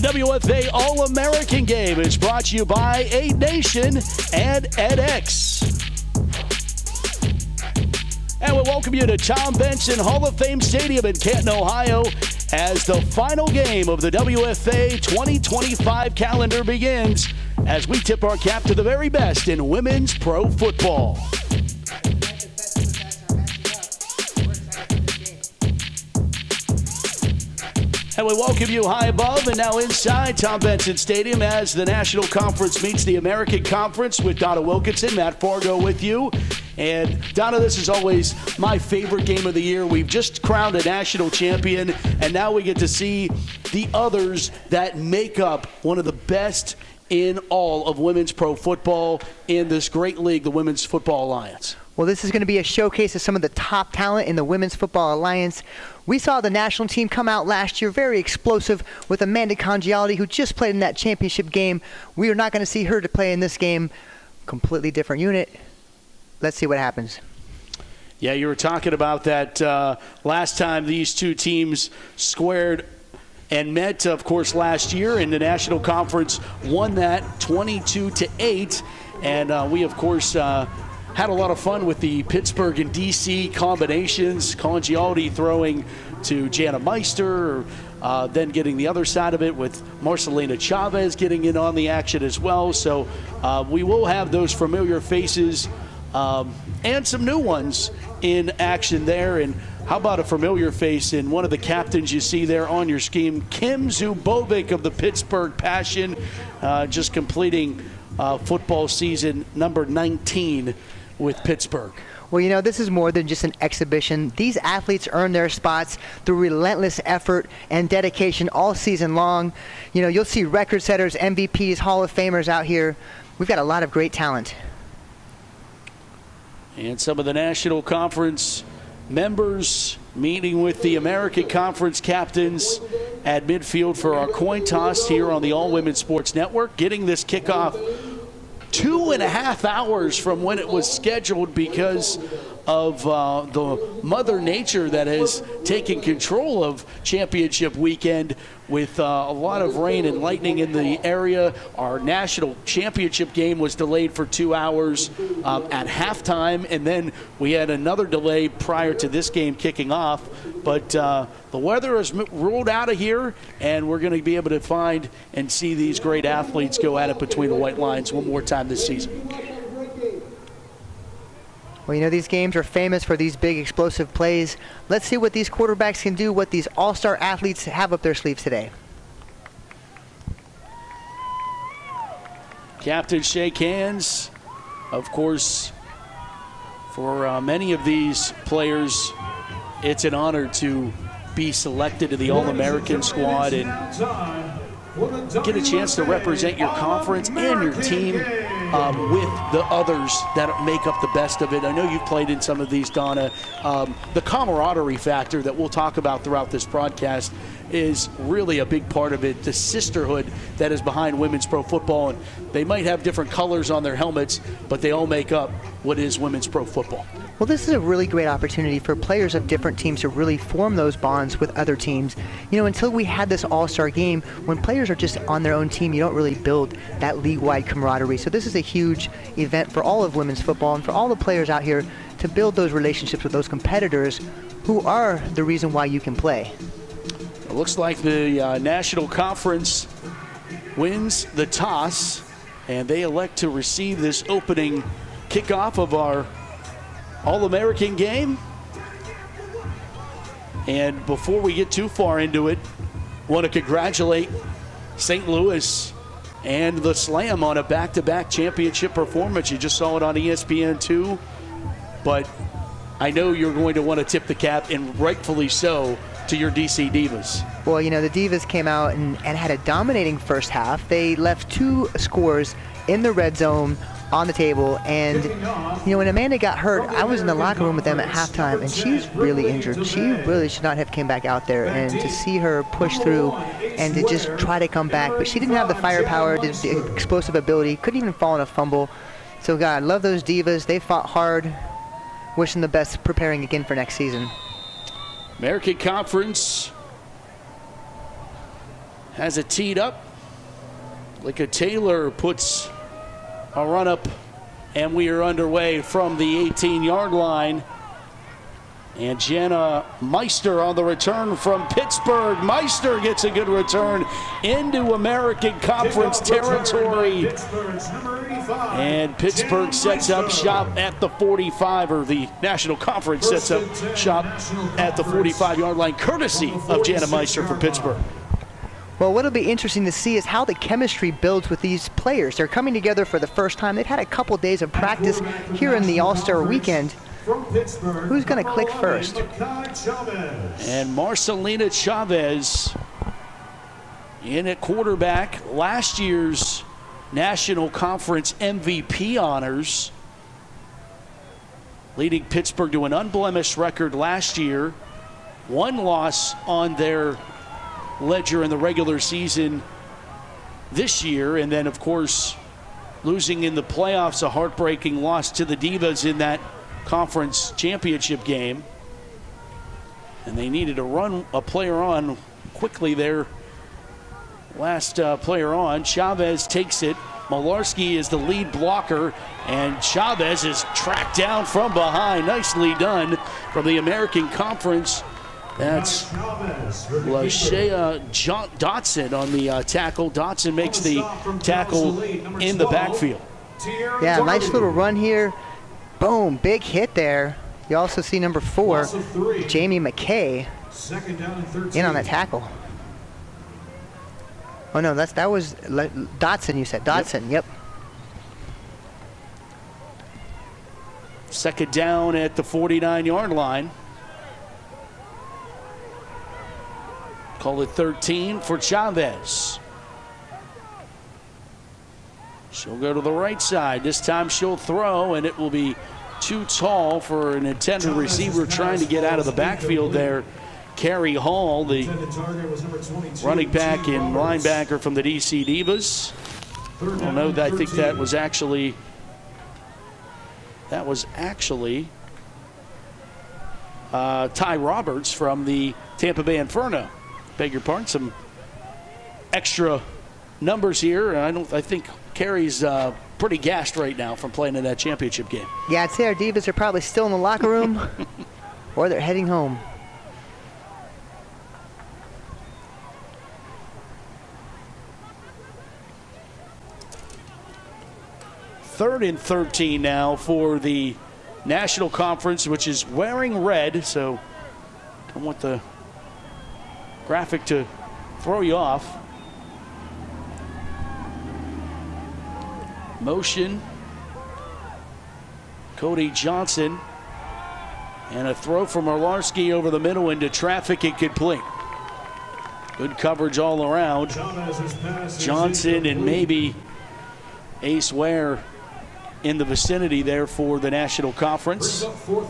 WFA All-American Game is brought to you by A Nation and edX. And we welcome you to Tom Benson Hall of Fame Stadium in Canton, Ohio, as the final game of the WFA 2025 calendar begins, as we tip our cap to the very best in women's pro football. And we welcome you high above and now inside Tom Benson Stadium as the National Conference meets the American Conference with Donna Wilkinson, Matt Fargo with you. And Donna, this is always my favorite game of the year. We've just crowned a national champion, and now we get to see the others that make up one of the best in all of women's pro football in this great league, the Women's Football Alliance. Well, this is going to be a showcase of some of the top talent in the Women's Football Alliance. We saw the national team come out last year very explosive with Amanda Congialdi, who just played in that championship game. We are not going to see her to play in this game. Completely different unit. Let's see what happens. Yeah, you were talking about that last time these two teams squared and met, of course, last year, and the National Conference won that 22-8. And we, of course, had a lot of fun with the Pittsburgh and D.C. combinations. Congialdi throwing to Jana Meister, then getting the other side of it with Marcelina Chavez getting in on the action as well. So we will have those familiar faces and some new ones in action there. And how about a familiar face in one of the captains you see there on your scheme, Kim Zubovic of the Pittsburgh Passion, just completing football season number 19 with Pittsburgh. Well, you know, this is more than just an exhibition. These athletes earn their spots through relentless effort and dedication all season long. You know, you'll see record setters, MVPs, Hall of Famers out here. We've got a lot of great talent. And some of the National Conference members meeting with the American Conference captains at midfield for our coin toss here on the All Women Sports Network, getting this kickoff 2.5 hours from when it was scheduled because of the Mother Nature that has taken control of championship weekend with a lot of rain and lightning in the area. Our national championship game was delayed for 2 hours at halftime, and then we had another delay prior to this game kicking off. But the weather is ruled out of here, and we're going to be able to find and see these great athletes go at it between the white lines one more time this season. Well, you know, these games are famous for these big explosive plays. Let's see what these quarterbacks can do, what these all-star athletes have up their sleeves today. Captains shake hands. Of course, for many of these players, it's an honor to be selected to the All-American squad and get a chance to represent your conference and your team with the others that make up the best of it. I know you've played in some of these, Donna. The camaraderie factor that we'll talk about throughout this broadcast is really a big part of it. The sisterhood that is behind women's pro football, and they might have different colors on their helmets, but they all make up what is women's pro football. Well, this is a really great opportunity for players of different teams to really form those bonds with other teams. You know, until we had this all-star game, when players are just on their own team, you don't really build that league-wide camaraderie. So this is a huge event for all of women's football and for all the players out here to build those relationships with those competitors who are the reason why you can play. It looks like the National Conference wins the toss, and they elect to receive this opening kickoff of our All-American game. And before we get too far into it, want to congratulate St. Louis and the Slam on a back-to-back championship performance. You just saw it on ESPN2, but I know you're going to want to tip the cap, and rightfully so, to your DC Divas. Well, you know, the Divas came out and had a dominating first half. They left 2 scores in the red zone on the table, and you know, when Amanda got hurt, I was in the locker room with them at halftime, and she's really injured. She really should not have came back out there, and to see her push through and to just try to come back, but she didn't have the firepower, the explosive ability, couldn't even fall in a fumble. So God, love those Divas. They fought hard. Wish them the best, preparing again for next season. American Conference has it teed up. Lika Taylor puts a run up, and we are underway from the 18-yard line. And Jana Meister on the return from Pittsburgh. Meister gets a good return into American Conference territory. And Pittsburgh sets up shop at the 45, or the National Conference sets up shop at the 45-yard line, courtesy of Jana Meister for Pittsburgh. Well, what'll be interesting to see is how the chemistry builds with these players. They're coming together for the first time. They've had a couple days of practice here in the All-Star weekend. Who's going to click first? And Marcelina Chavez in at quarterback. Last year's National Conference MVP honors, leading Pittsburgh to an unblemished record last year. One loss on their ledger in the regular season this year, and then, of course, losing in the playoffs, a heartbreaking loss to the Divas in that conference championship game. And they needed to run a player on quickly there. Last player on. Chavez takes it. Malarski is the lead blocker, and Chavez is tracked down from behind. Nicely done from the American Conference. That's Lashea Dotson on the tackle. Dotson makes the tackle in the backfield. Yeah, nice little run here. Boom, big hit there. You also see number 4, Jamie McKay, in on that tackle. Oh no, that was Dotson, you said. Dotson, yep. Second down at the 49-yard line. Call it 13 for Chavez. She'll go to the right side. This time she'll throw, and it will be too tall for an intended receiver trying to get out of the backfield there. Carrie Hall, the running back and linebacker from the DC Divas. Oh no, I think that was actually Ty Roberts from the Tampa Bay Inferno. Beg your pardon, some extra numbers here. I think Carrie's pretty gassed right now from playing in that championship game. Yeah, I'd say our Divas are probably still in the locker room or they're heading home. Third and 13 now for the National Conference, which is wearing red, so don't want the graphic to throw you off. Motion, Cody Johnson, and a throw from Orlarski over the middle into traffic, incomplete. Good coverage all around. Johnson and maybe Ace Ware in the vicinity there for the National Conference.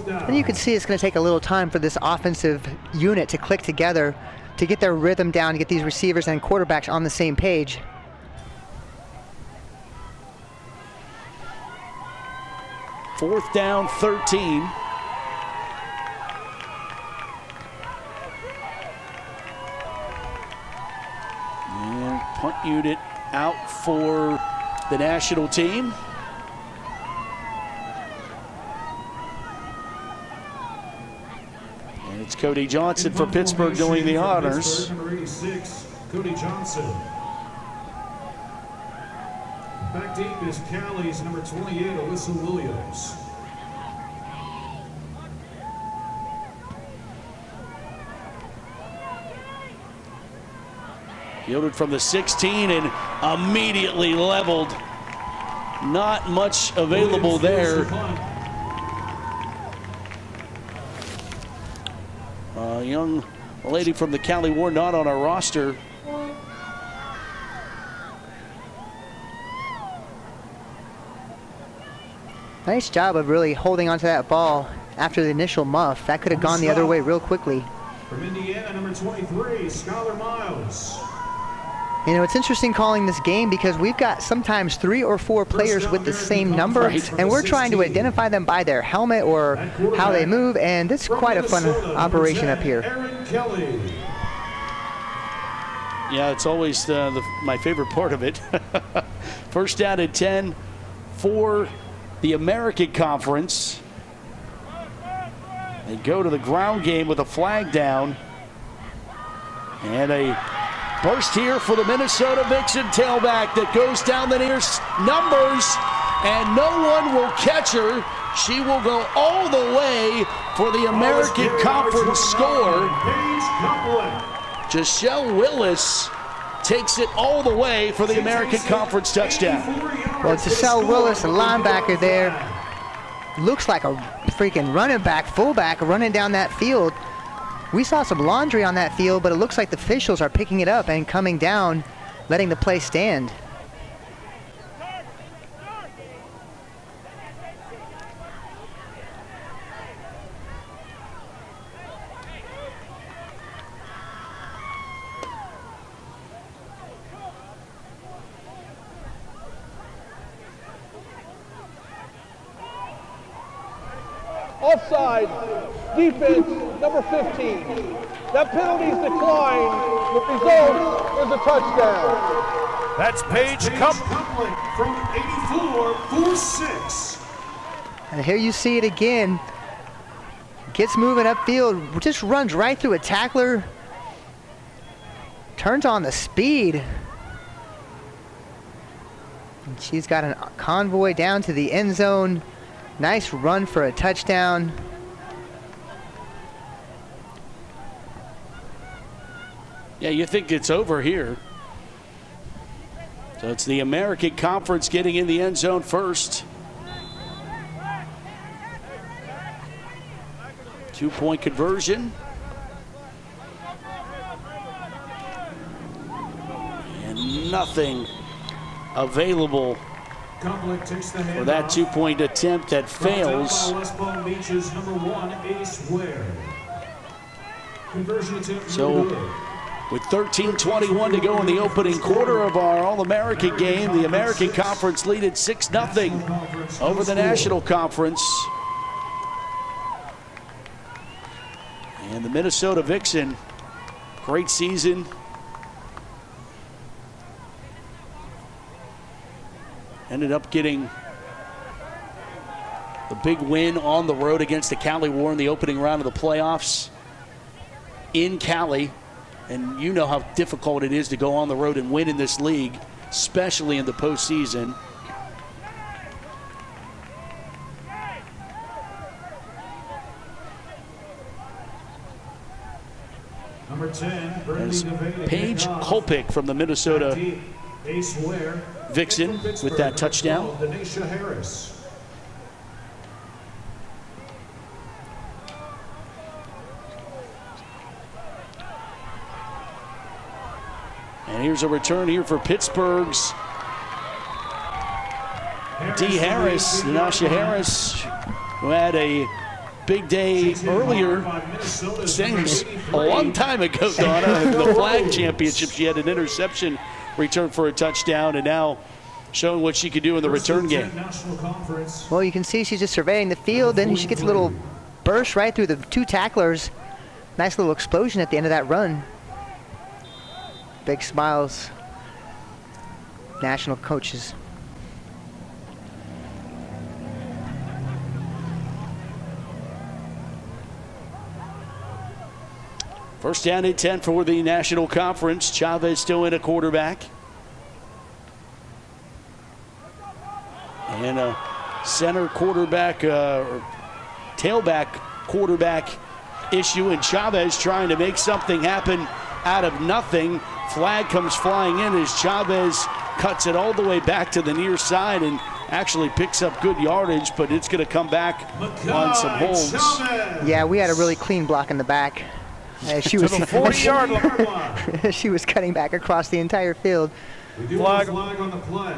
And you can see it's going to take a little time for this offensive unit to click together, to get their rhythm down, to get these receivers and quarterbacks on the same page. Fourth down, 13. And punt unit out for the national team. And it's Cody Johnson for Pittsburgh doing the honors. Cody Johnson. Back deep is Cali's number 28, Alyssa Williams. Fielded from the 16 and immediately leveled. Not much available there. A young lady from the Cali War not on our roster. Nice job of really holding onto that ball after the initial muff. That could have gone the other way real quickly. From Indiana, number 23, Skylar Miles. You know, it's interesting calling this game because we've got sometimes 3 or 4 players with the same number, and we're trying to identify them by their helmet or how they move, and it's quite a fun operation up here. Yeah, it's always my favorite part of it. First down and 10 for the American Conference. They go to the ground game with a flag down. And a burst here for the Minnesota Vixen tailback that goes down the near numbers, and no one will catch her. She will go all the way for the American Conference score. Giselle Willis takes it all the way for the American Conference touchdown. Well, Giselle Willis, the linebacker there, looks like a freaking running back, fullback, running down that field. We saw some laundry on that field, but it looks like the officials are picking it up and coming down, letting the play stand. Offside, defense, number 15. That penalty's declined. The result is a touchdown. That's Paige Coupling from 84-46. And here you see it again. Gets moving upfield, just runs right through a tackler. Turns on the speed. And she's got a convoy down to the end zone. Nice run for a touchdown. Yeah, you think it's over here. So it's the American Conference getting in the end zone first. 2-point conversion. And nothing available for that 2-point attempt that fails. So with 13:21 to go in the opening quarter of our All-American game, the American Conference lead at 6-0 over the National Conference. And the Minnesota Vixen, great season. Ended up getting the big win on the road against the Cali War in the opening round of the playoffs in Cali. And you know how difficult it is to go on the road and win in this league, especially in the postseason. Number 10, There's Paige Kolpick from the Minnesota Vixen with that touchdown. And here's a return here for Pittsburgh's D. Harris, Nasha Harris, who had a big day earlier, seems a long time ago, Donna, in the flag championship. She had an interception return for a touchdown, and now showing what she could do in the return game. Well, you can see she's just surveying the field, then she gets a little burst right through the two tacklers. Nice little explosion at the end of that run. Big smiles, national coaches. First down and 10 for the National Conference. Chavez still in a quarterback. And a center quarterback, or tailback quarterback issue, and Chavez trying to make something happen out of nothing. Flag comes flying in as Chavez cuts it all the way back to the near side and actually picks up good yardage, but it's going to come back on some holds. Yeah, we had a really clean block in the back. She was 40-yard line. she was cutting back across the entire field. We do have a flag on the play.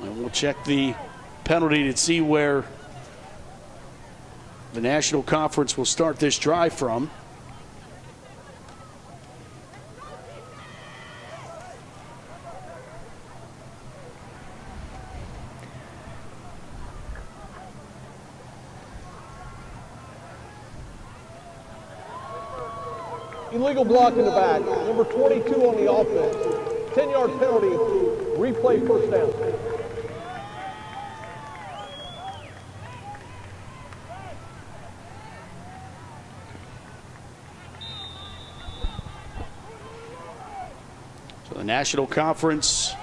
And we'll check the penalty to see where the National Conference will start this drive from. Illegal block in the back. Number 22 on the offense. 10-yard penalty. Replay first down. So the National Conference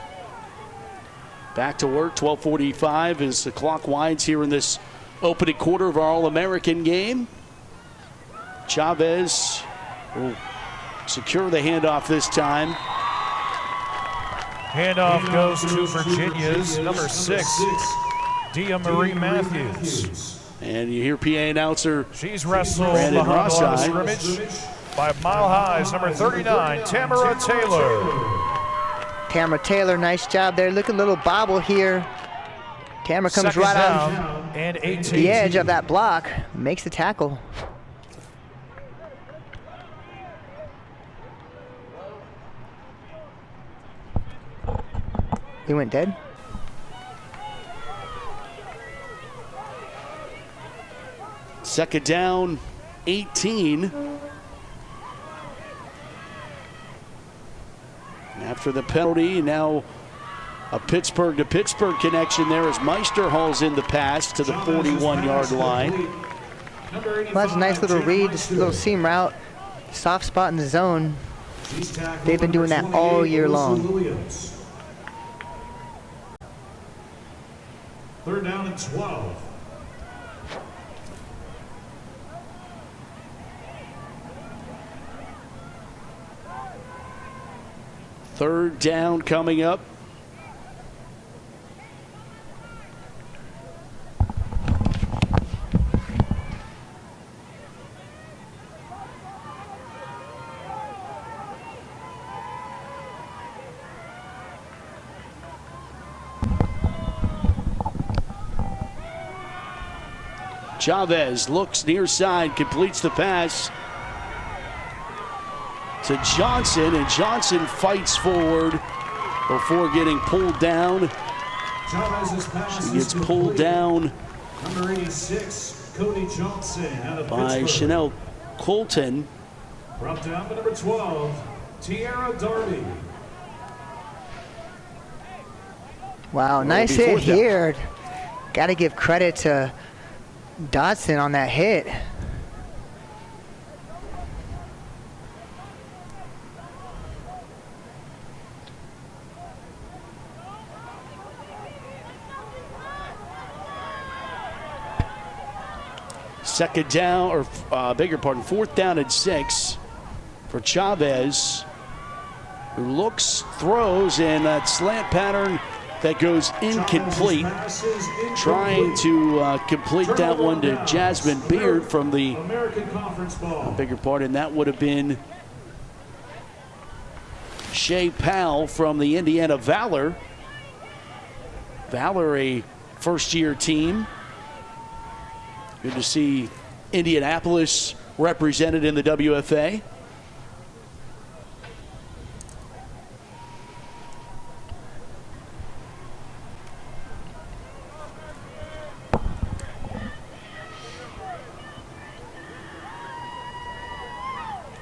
back to work. 12:45 as the clock winds here in this opening quarter of our All-American game. Chavez will secure the handoff this time. Handoff goes to Virginia's number 6, Dia Marie Matthews. And you hear PA announcer She's wrestled Brandon behind the line of Rosside. scrimmage by Mile High's number 39, Tamara Taylor. Tamara Taylor, nice job there. Look, a little bobble here. Tamara comes Second right down on and 18. the edge of that block, makes the tackle. He went dead. Second down, 18. After the penalty, now a Pittsburgh to Pittsburgh connection there as Meister hauls in the pass to the 41-yard line. Well, that's a nice little read, just a little seam route, soft spot in the zone. They've been doing that all year long. Third down and 12. Third down coming up. Chavez looks near side, completes the pass to Johnson, and Johnson fights forward before getting pulled down. She gets pulled down Number 86, Cody Johnson out of by Pittsburgh. Chanel Colton. Brought down by number 12, Tiara Darby. Wow, nice be hit fourth down. here. Got to give credit to Dodson on that hit. Second down, or bigger pardon, fourth down and 6 for Chavez, who looks, throws, and that slant pattern that goes incomplete. Trying to complete that one to Jasmine Beard from the American Conference ball. bigger part, and that would have been Shea Powell from the Indiana Valor. Valor, a first-year team. Good to see Indianapolis represented in the WFA.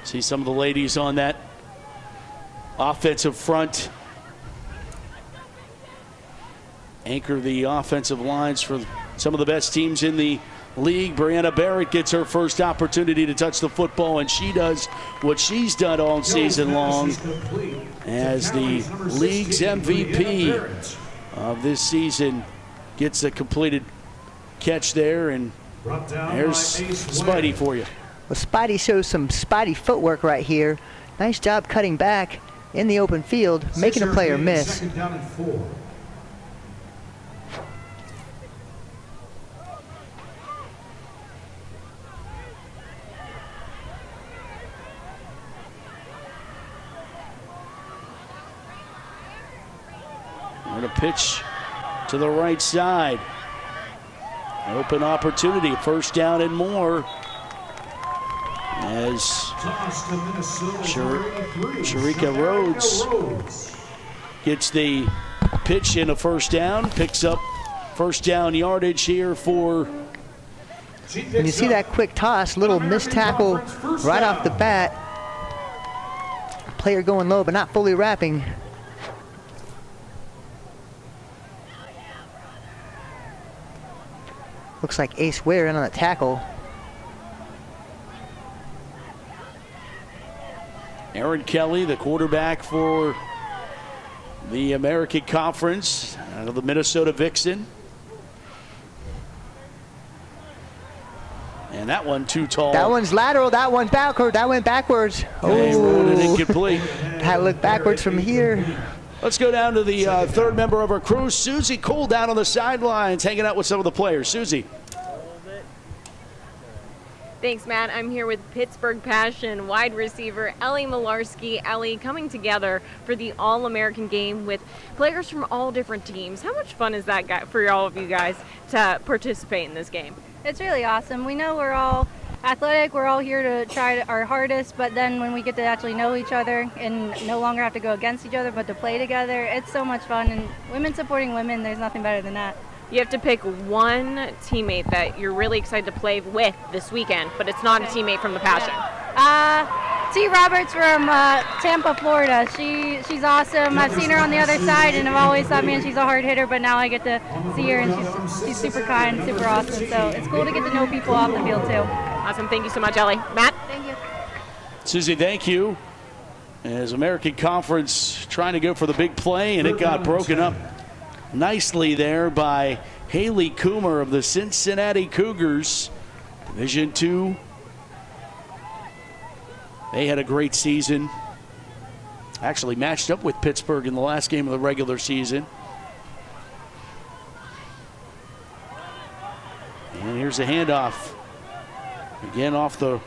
See some of the ladies on that offensive front anchor the offensive lines for some of the best teams in the league. Brianna Barrett gets her first opportunity to touch the football, and she does what she's done all season long as the league's MVP of this season. Gets a completed catch there, and there's Spidey for you. Well, Spidey shows some Spidey footwork right here. Nice job cutting back in the open field, making a player miss. Second down and 4. And a pitch to the right side. Open opportunity, first down and more. As Sharika Rhodes gets the pitch in a first down, picks up first down yardage here for. When you see that quick toss, little missed tackle right off the bat. player going low, but not fully wrapping. Looks like Ace Ware in on the tackle. Aaron Kelly, the quarterback for the American Conference out of the Minnesota Vixen. And that one too tall. That one's lateral, that one backward, that went backwards. They ruled it incomplete. Had to look backwards from here. Let's go down to the third member of our crew, Susie Cole, down on the sidelines, hanging out with some of the players. Susie. Thanks, Matt. I'm here with Pittsburgh Passion wide receiver Ellie Malarski. Ellie, coming together for the All-American game with players from all different teams. How much fun is that for all of you guys to participate in this game? It's really awesome. We know we're all athletic. We're all here to try our hardest, but then when we get to actually know each other and no longer have to go against each other, but to play together, it's so much fun. And women supporting women, there's nothing better than that. You have to pick one teammate that you're really excited to play with this weekend, but it's not a teammate from the Passion. T. Roberts from Tampa, Florida. She's awesome. I've seen her on the other side, and I've always thought, man, she's a hard hitter, but now I get to see her, and she's super kind, super awesome. So it's cool to get to know people off the field, too. Awesome. Thank you so much, Ellie. Matt? Thank you. Susie, thank you. As American Conference trying to go for the big play, and it got broken up nicely there by Haley Coomer of the Cincinnati Cougars. Division II. They had a great season. Actually matched up with Pittsburgh in the last game of the regular season. And here's a handoff. Again off the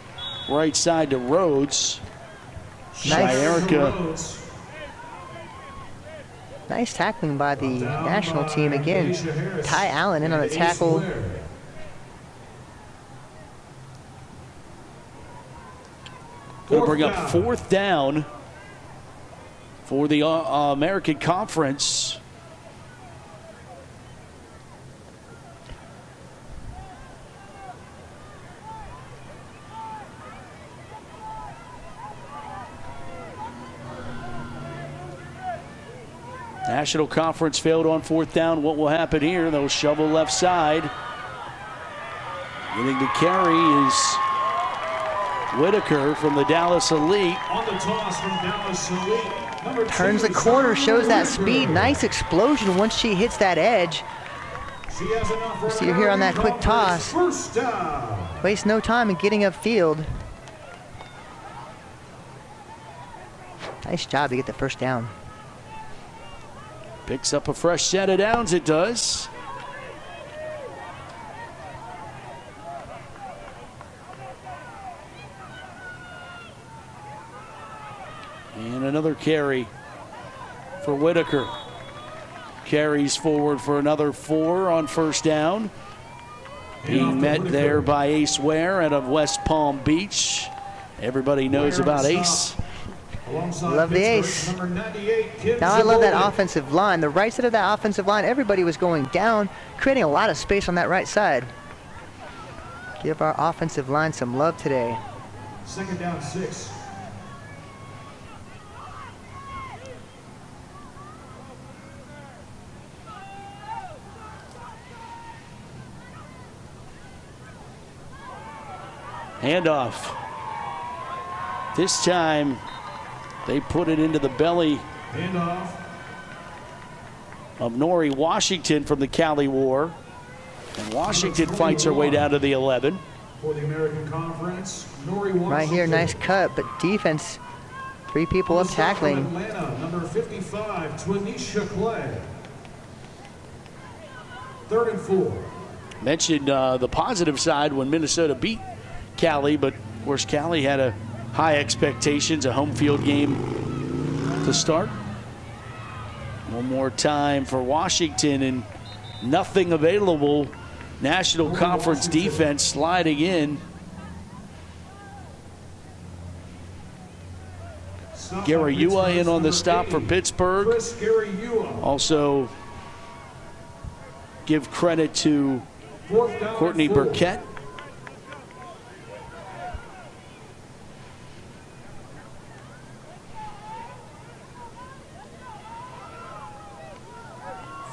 right side to Rhodes. Nice. Nice tackling by the national team again. Ty Allen in on the tackle. Going to bring up fourth down for the American Conference. National Conference failed on fourth down. What will happen here? They'll shovel left side. Getting the carry is Whitaker from the Dallas Elite. On the toss from Dallas Elite. Number Turns the 2, corner, shows that Whitaker. speed. Nice explosion once she hits that edge. She has enough for See her here on that quick toss. First down. Waste no time in getting upfield. Nice job to get the first down. Picks up a fresh set of downs, it does. And another carry for Whitaker. Carries forward for another 4 on first down. Being met there by Ace Ware out of West Palm Beach. Everybody knows about Ace. Love the ace. Now I love that offensive line. The right side of that offensive line, everybody was going down, creating a lot of space on that right side. Give our offensive line some love today. Second down 6. Handoff. This time they put it into the belly Handoff. of Nori Washington from the Cali War. And Washington fights her way down to the 11. For the American Conference, Nori Washington. Right here, nice cut, but defense, 3 people up tackling. Atlanta, number 55, Twanisha Clay. 3rd and 4. Mentioned the positive side when Minnesota beat Cali, but of course Cali had a high expectations, a home field game to start. One more time for Washington and nothing available. National Conference defense sliding in. Garayua in on the stop for Pittsburgh. Chris Garayua. Also give credit to 4th down Courtney and 4. Burkett.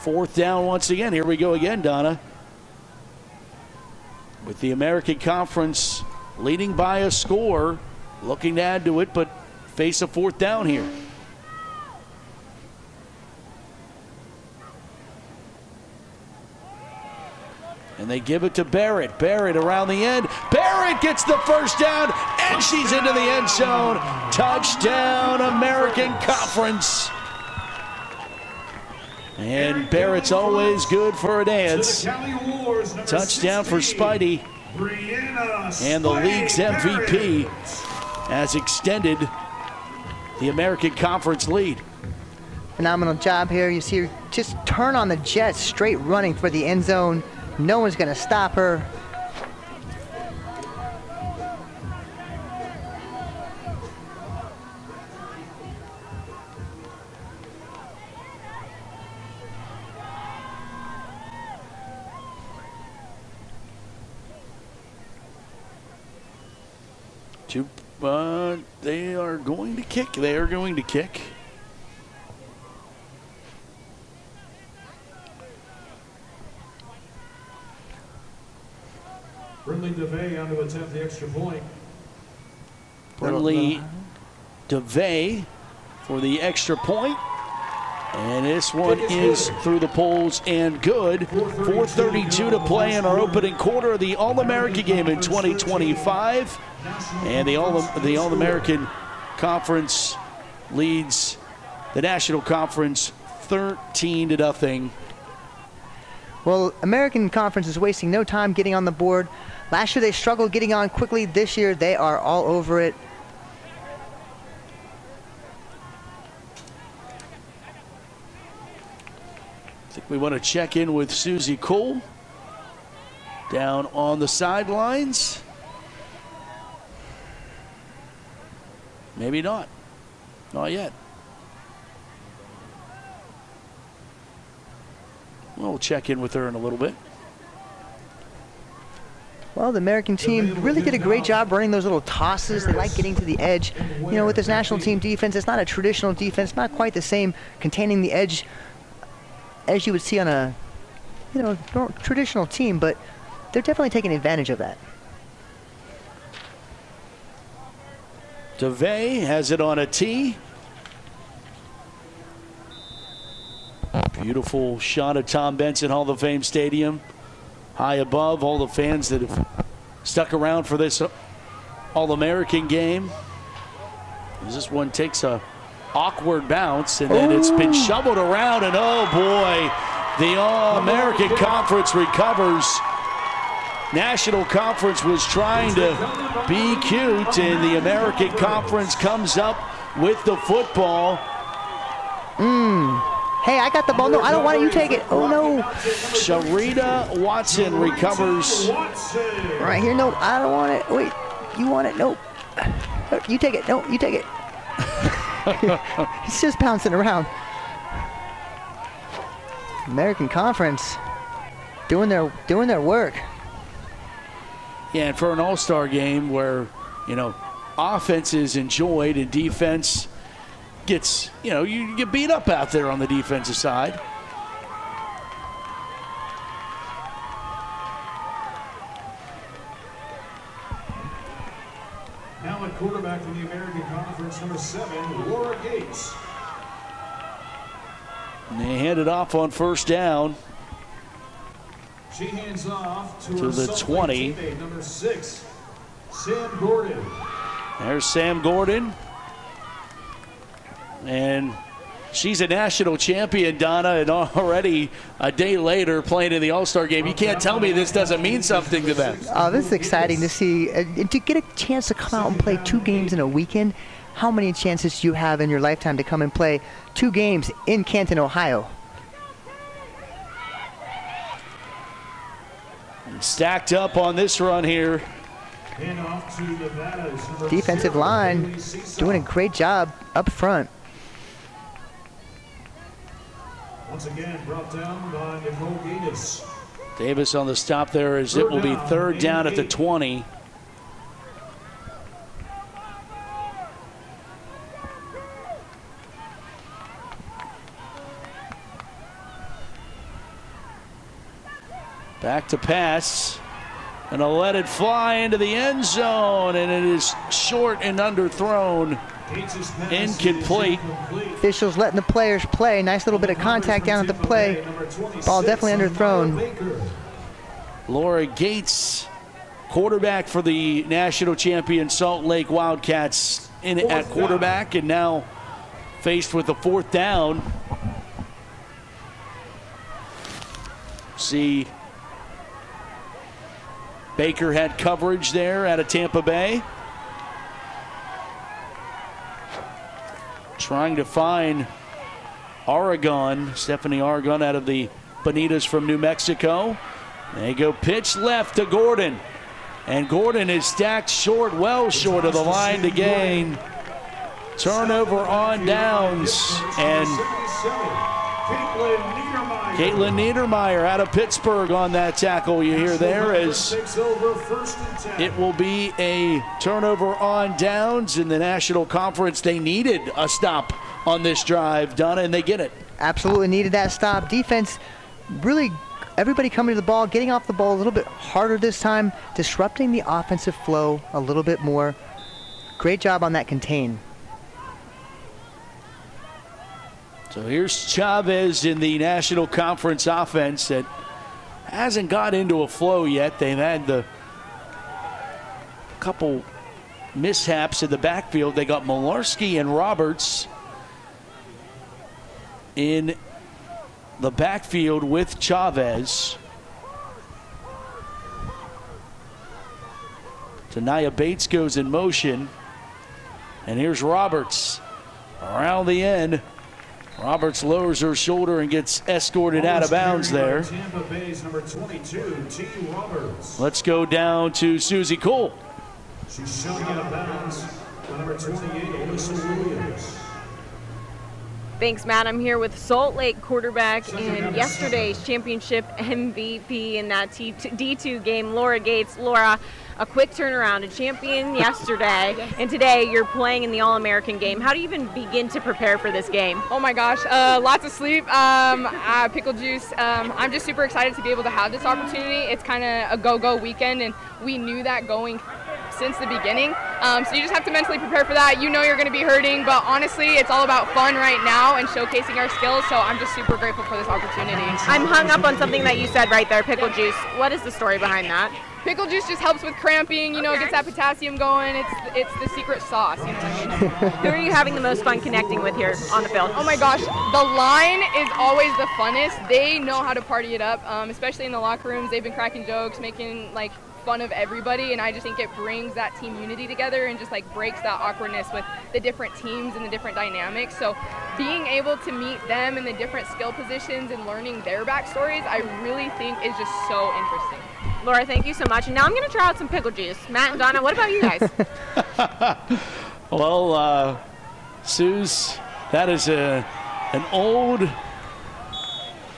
4th down once again. Here we go again, Donna. With the American Conference leading by a score, looking to add to it, but face a 4th down here. And they give it to Barrett. Barrett around the end. Barrett gets the first down, and she's into the end zone. Touchdown, American Conference. And Barrett's always good for a dance. Touchdown for Spidey. And the league's MVP has extended the American Conference lead. Phenomenal job here. You see her just turn on the jet, straight running for the end zone. No one's going to stop her. They are going to kick. They are going to kick. Brinley DeVay on to attempt the extra point. Brinley DeVay for the extra point. And this one is through the poles and good. 4:32 to play in our opening quarter of the All-American game in 2025. And the All-American Conference leads the National Conference 13-0. Well, American Conference is wasting no time getting on the board. Last year they struggled getting on quickly. This year they are all over it. I think we want to check in with Susie Cole down on the sidelines. Maybe not. Not yet. We'll check in with her in a little bit. Well, the American team really did a great job running those little tosses. They like getting to the edge. You know, with this national team defense, it's not a traditional defense, not quite the same containing the edge as you would see on a, you know, traditional team, but they're definitely taking advantage of that. DeVay has it on a tee. Beautiful shot of Tom Benson Hall of Fame Stadium. High above all the fans that have stuck around for this All-American game. As this one takes a awkward bounce, and then it's been shoveled around, and oh boy, the All-American Conference recovers. National Conference was trying to be cute, and the American Conference comes up with the football. Hey, I got the ball. No, I don't want it. You take it. Oh, no. Sharita Watson recovers. Right here. No, I don't want it. Wait, you want it? Nope. You take it. No, you take it. He's just bouncing around. American Conference doing their work. Yeah, and for an all-star game where, you know, offense is enjoyed and defense gets, you know, you get beat up out there on the defensive side. Now at quarterback in the American Conference, number 7, Laura Gates. And they hand it off on first down. She hands off to the her 20. Teammate, number 6, Sam Gordon. There's Sam Gordon. And she's a national champion, Donna, and already a day later playing in the All-Star game. You can't tell me this doesn't mean something to them. Oh, this is exciting to see. To get a chance to come out and play 2 games in a weekend, how many chances do you have in your lifetime to come and play 2 games in Canton, Ohio? And stacked up on this run here. Defensive line doing a great job up front. Once again, brought down by Nicole Gates. Davis on the stop there as it will be third down at the 20. Back to pass. And a let it fly into the end zone, and it is short and underthrown. Incomplete. Officials letting the players play. Nice little bit of contact down at the play. Ball definitely underthrown. Laura Gates, quarterback for the national champion Salt Lake Wildcats, in at quarterback, and now faced with a 4th down. See, Baker had coverage there out of Tampa Bay. Trying to find Aragon, Stephanie Aragon out of the Bonitas from New Mexico. They go pitch left to Gordon. And Gordon is stacked short, well short of the line to gain. Turnover on downs. And Caitlin Niedermeyer out of Pittsburgh on that tackle. You hear there as it will be a turnover on downs in the National Conference. They needed a stop on this drive, Donna, and they get it. Absolutely needed that stop. Defense, really, everybody coming to the ball, getting off the ball a little bit harder this time, disrupting the offensive flow a little bit more. Great job on that contain. So here's Chavez in the National Conference offense that hasn't got into a flow yet. They've had the couple mishaps in the backfield. They got Malarski and Roberts in the backfield with Chavez. Tanaya Bates goes in motion. And here's Roberts around the end. Roberts lowers her shoulder and gets escorted out of bounds there. Tampa Bay's number 22, T. Roberts. Let's go down to Susie Cole. She's showing out of bounds by number 28, Alyssa Williams. Thanks, Matt. I'm here with Salt Lake quarterback and yesterday's championship MVP in that D2 game, Laura Gates. Laura, a quick turnaround, a champion yesterday, and today you're playing in the All-American game. How do you even begin to prepare for this game? Oh my gosh, lots of sleep, pickle juice. I'm just super excited to be able to have this opportunity. It's kind of a go-go weekend, and we knew that going since the beginning. So you just have to mentally prepare for that. You know you're going to be hurting, but honestly, it's all about fun right now and showcasing our skills, so I'm just super grateful for this opportunity. I'm hung up on something that you said right there, pickle juice. What is the story behind that? Pickle juice just helps with cramping, you know, it gets that potassium going. It's the secret sauce, you know what I mean? Who are you having the most fun connecting with here on the field? Oh my gosh, the line is always the funnest. They know how to party it up, especially in the locker rooms. They've been cracking jokes, making like fun of everybody, and I just think it brings that team unity together and just like breaks that awkwardness with the different teams and the different dynamics. So being able to meet them in the different skill positions and learning their backstories, I really think is just so interesting. Laura, thank you so much. And now I'm going to try out some pickle juice. Matt and Donna, what about you guys? Well, Suze, that is an old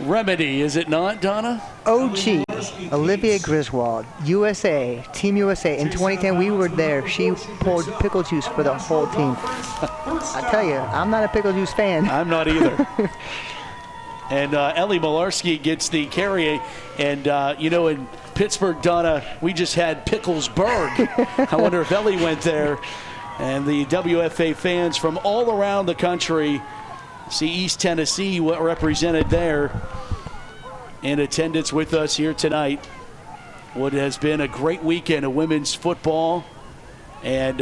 remedy, is it not, Donna? OG, Olivia Griswold, USA, Team USA. In 2010, we were there. She poured pickle juice for the whole team. I tell you, I'm not a pickle juice fan. I'm not either. And Ellie Malarski gets the carry. And, in Pittsburgh, Donna, we just had Picklesburg. I wonder if Ellie went there. And the WFA fans from all around the country see East Tennessee represented there in attendance with us here tonight. What has been a great weekend of women's football. And,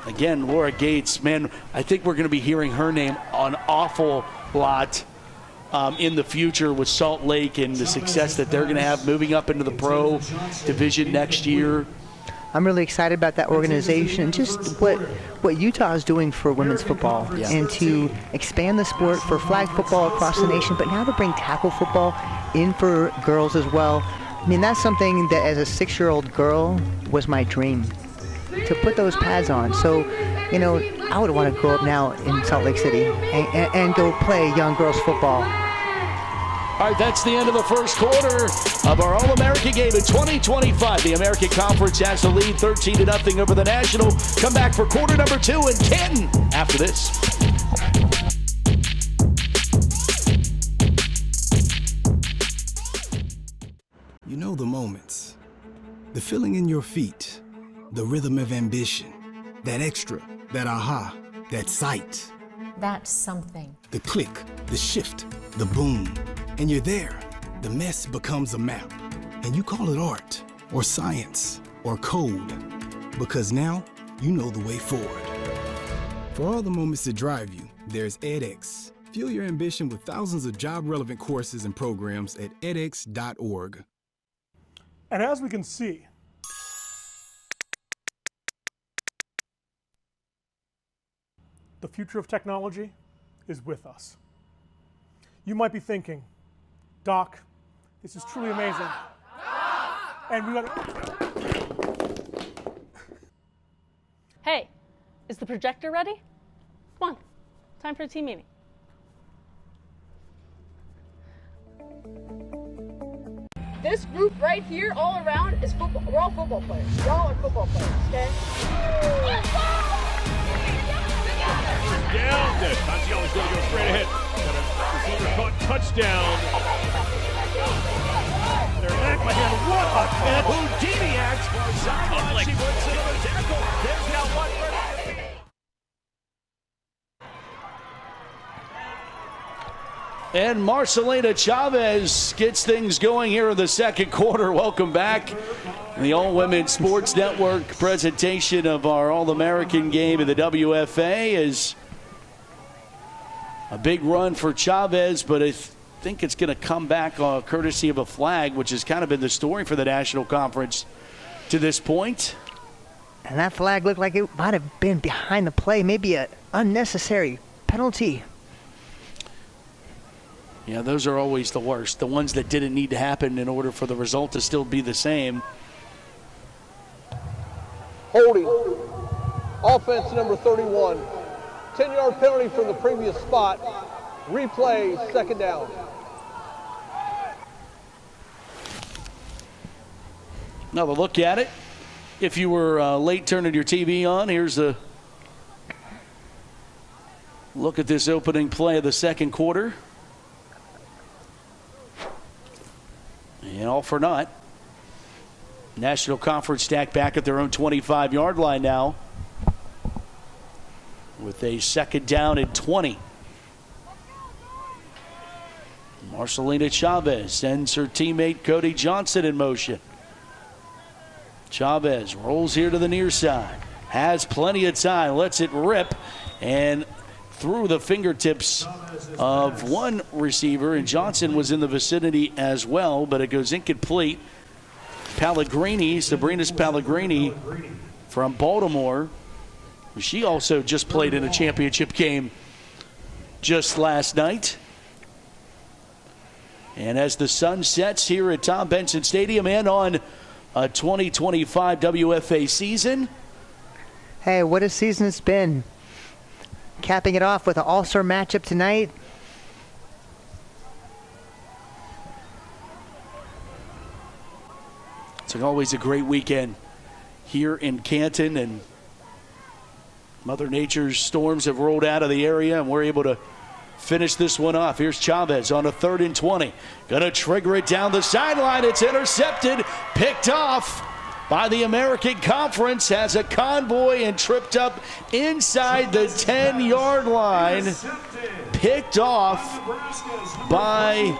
again, Laura Gates, man, I think we're going to be hearing her name an awful lot in the future with Salt Lake and the success that they're going to have moving up into the pro division next year. I'm really excited about that organization, just what Utah is doing for women's football, and to expand the sport for flag football across the nation, but now to bring tackle football in for girls as well. I mean, that's something that as a 6-year-old girl was my dream, to put those pads on. So, I would want to grow up now in Salt Lake City and go play young girls football. All right, that's the end of the first quarter of our All-American game in 2025. The American Conference has the lead 13-0 over the National. Come back for quarter number 2 in Canton after this. You know the moments. The feeling in your feet. The rhythm of ambition. That extra. That aha. That sight. That's something. The click. The shift. The boom. And you're there. The mess becomes a map. And you call it art. Or science. Or code. Because now, you know the way forward. For all the moments that drive you, there's edX. Fuel your ambition with thousands of job-relevant courses and programs at edX.org. And as we can see, the future of technology is with us. You might be thinking, Doc, this is truly amazing. And we got. Hey, is the projector ready? Come on, time for a team meeting. This group right here, all around, is football. We're all football players. Y'all are football players, okay? Down. Good. Mazzio's going to go straight ahead. Got a receiver caught. Touchdown. They're back by hand. What a catch. Houdini acts for sideline. She breaks another tackle. There's now one for. And Marcelina Chavez gets things going here in the second quarter. Welcome back. The All-Women Sports Network presentation of our All-American game in the WFA is a big run for Chavez, but I think it's going to come back courtesy of a flag, which has kind of been the story for the National Conference to this point. And that flag looked like it might have been behind the play, maybe an unnecessary penalty. Yeah, those are always the worst. The ones that didn't need to happen in order for the result to still be the same. Holding. Offense number 31. 10-yard penalty from the previous spot. Replay, second down. Another look at it. If you were late turning your TV on, here's a look at this opening play of the second quarter. And all for naught. National Conference stacked back at their own 25-yard line now with a second down and 20. Marcelina Chavez sends her teammate Cody Johnson in motion. Chavez rolls here to the near side. Has plenty of time. Lets it rip. And through the fingertips of one receiver, and Johnson was in the vicinity as well, but it goes incomplete. Pellegrini, Sabrina Pellegrini from Baltimore. She also just played in a championship game just last night. And as the sun sets here at Tom Benson Stadium and on a 2025 WFA season. Hey, what a season it's been. Capping it off with an all-star matchup tonight. It's always a great weekend here in Canton, and Mother Nature's storms have rolled out of the area, and we're able to finish this one off. Here's Chavez on a 3rd and 20. Gonna trigger it down the sideline. It's intercepted, picked off by the American Conference, has a convoy and tripped up inside the 10-yard line. Picked off by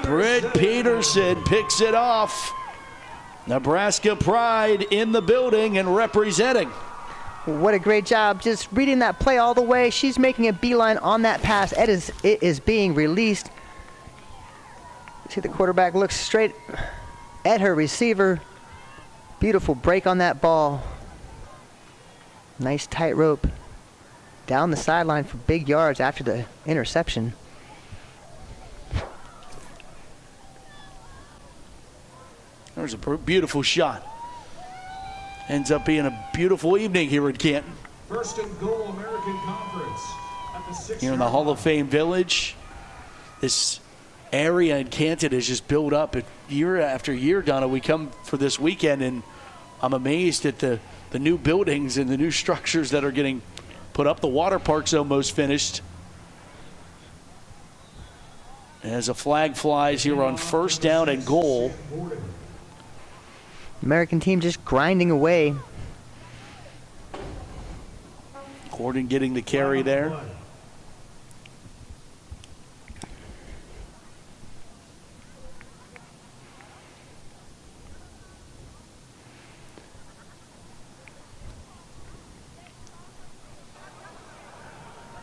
Britt Peterson. Picks it off. Nebraska pride in the building and representing. What a great job just reading that play all the way. She's making a beeline on that pass. It is being released. See, the quarterback looks straight at her receiver. Beautiful break on that ball. Nice tightrope down the sideline for big yards after the interception. There's a beautiful shot. Ends up being a beautiful evening here in Canton. First and goal, American Conference. At the 6 Here in the Hall of Fame Village. This area in Canton has just built up year after year, Donna. We come for this weekend, and I'm amazed at the new buildings and the new structures that are getting put up. The water park's almost finished. as a flag flies here on first down and goal. American team just grinding away. Gordon getting the carry there.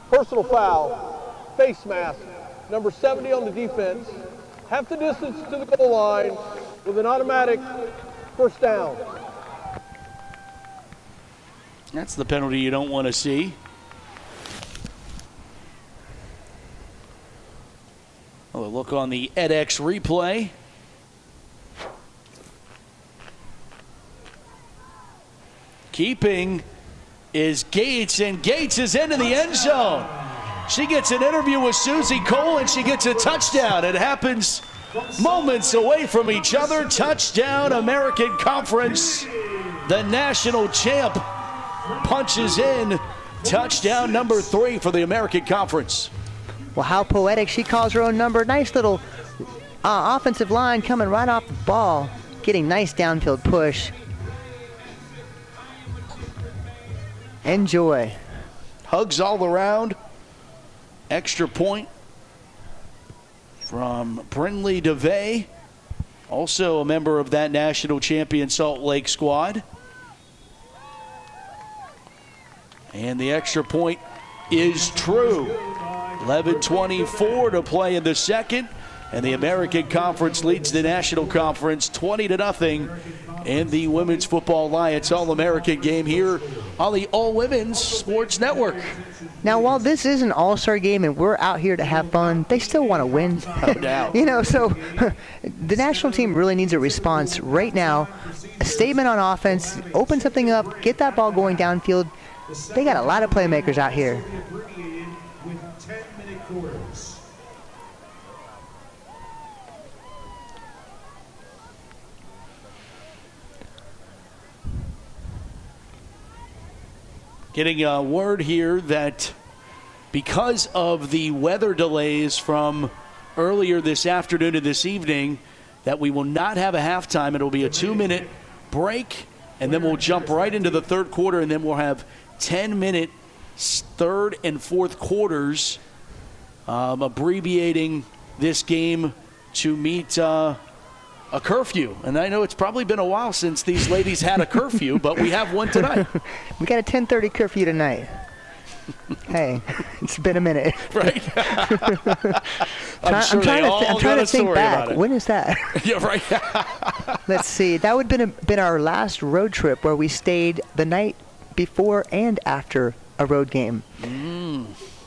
Personal foul, face mask, number 70 on the defense. Half the distance to the goal line with an automatic first down. That's the penalty you don't want to see. A look on the edX replay. Keeping is Gates, and Gates is into the end zone. She gets an interview with Susie Cole, and she gets a touchdown. It happens moments away from each other. Touchdown, American Conference. The national champ punches in. Touchdown number 3 for the American Conference. Well, how poetic. She calls her own number. Nice little offensive line coming right off the ball, getting nice downfield push. Enjoy. Hugs all around. Extra point from Brinley DeVay, also a member of that national champion Salt Lake squad. And the extra point is true. 11:24 to play in the second, and the American Conference leads the National Conference 20-0 in the Women's Football Alliance All-American game here on the All Women's Sports Network. Now, while this is an all-star game and we're out here to have fun, they still want to win. No doubt. You know, so the national team really needs a response right now. A statement on offense, open something up, get that ball going downfield. They got a lot of playmakers out here. Getting a word here that because of the weather delays from earlier this afternoon and this evening, that we will not have a halftime. It'll be a 2-minute break, and then we'll jump right into the third quarter, and then we'll have 10-minute third and fourth quarters, abbreviating this game to meet a curfew. And I know it's probably been a while since these ladies had a curfew, but we have one tonight. We got a 10:30 curfew tonight. Hey, it's been a minute. Right. I'm trying to think back. When is that? Yeah, right. Let's see. That would have been our last road trip where we stayed the night before and after a road game.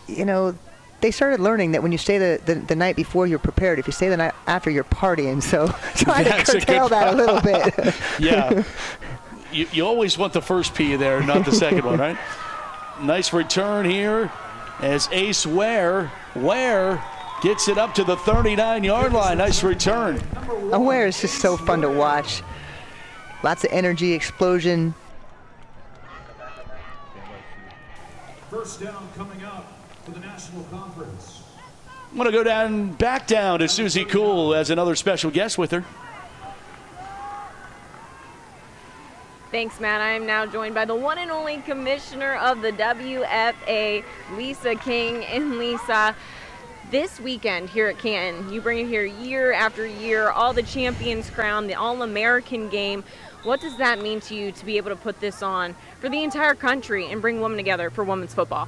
You know, they started learning that when you stay the night before, you're prepared. If you stay the night after, you're partying. So try to curtail that a little bit. Yeah. You always want the first P there, not the second one, right? Nice return here as Ace Ware gets it up to the 39-yard line. Nice return. Ware is just so fun to watch. Lots of energy, explosion. First down coming up for the National Conference. I'm going to go back down to Susie Cool as another special guest with her. Thanks, Matt. I am now joined by the one and only commissioner of the WFA, Lisa King. And Lisa, this weekend here at Canton, you bring it here year after year, all the champions crowned, the All-American game. What does that mean to you to be able to put this on for the entire country and bring women together for women's football?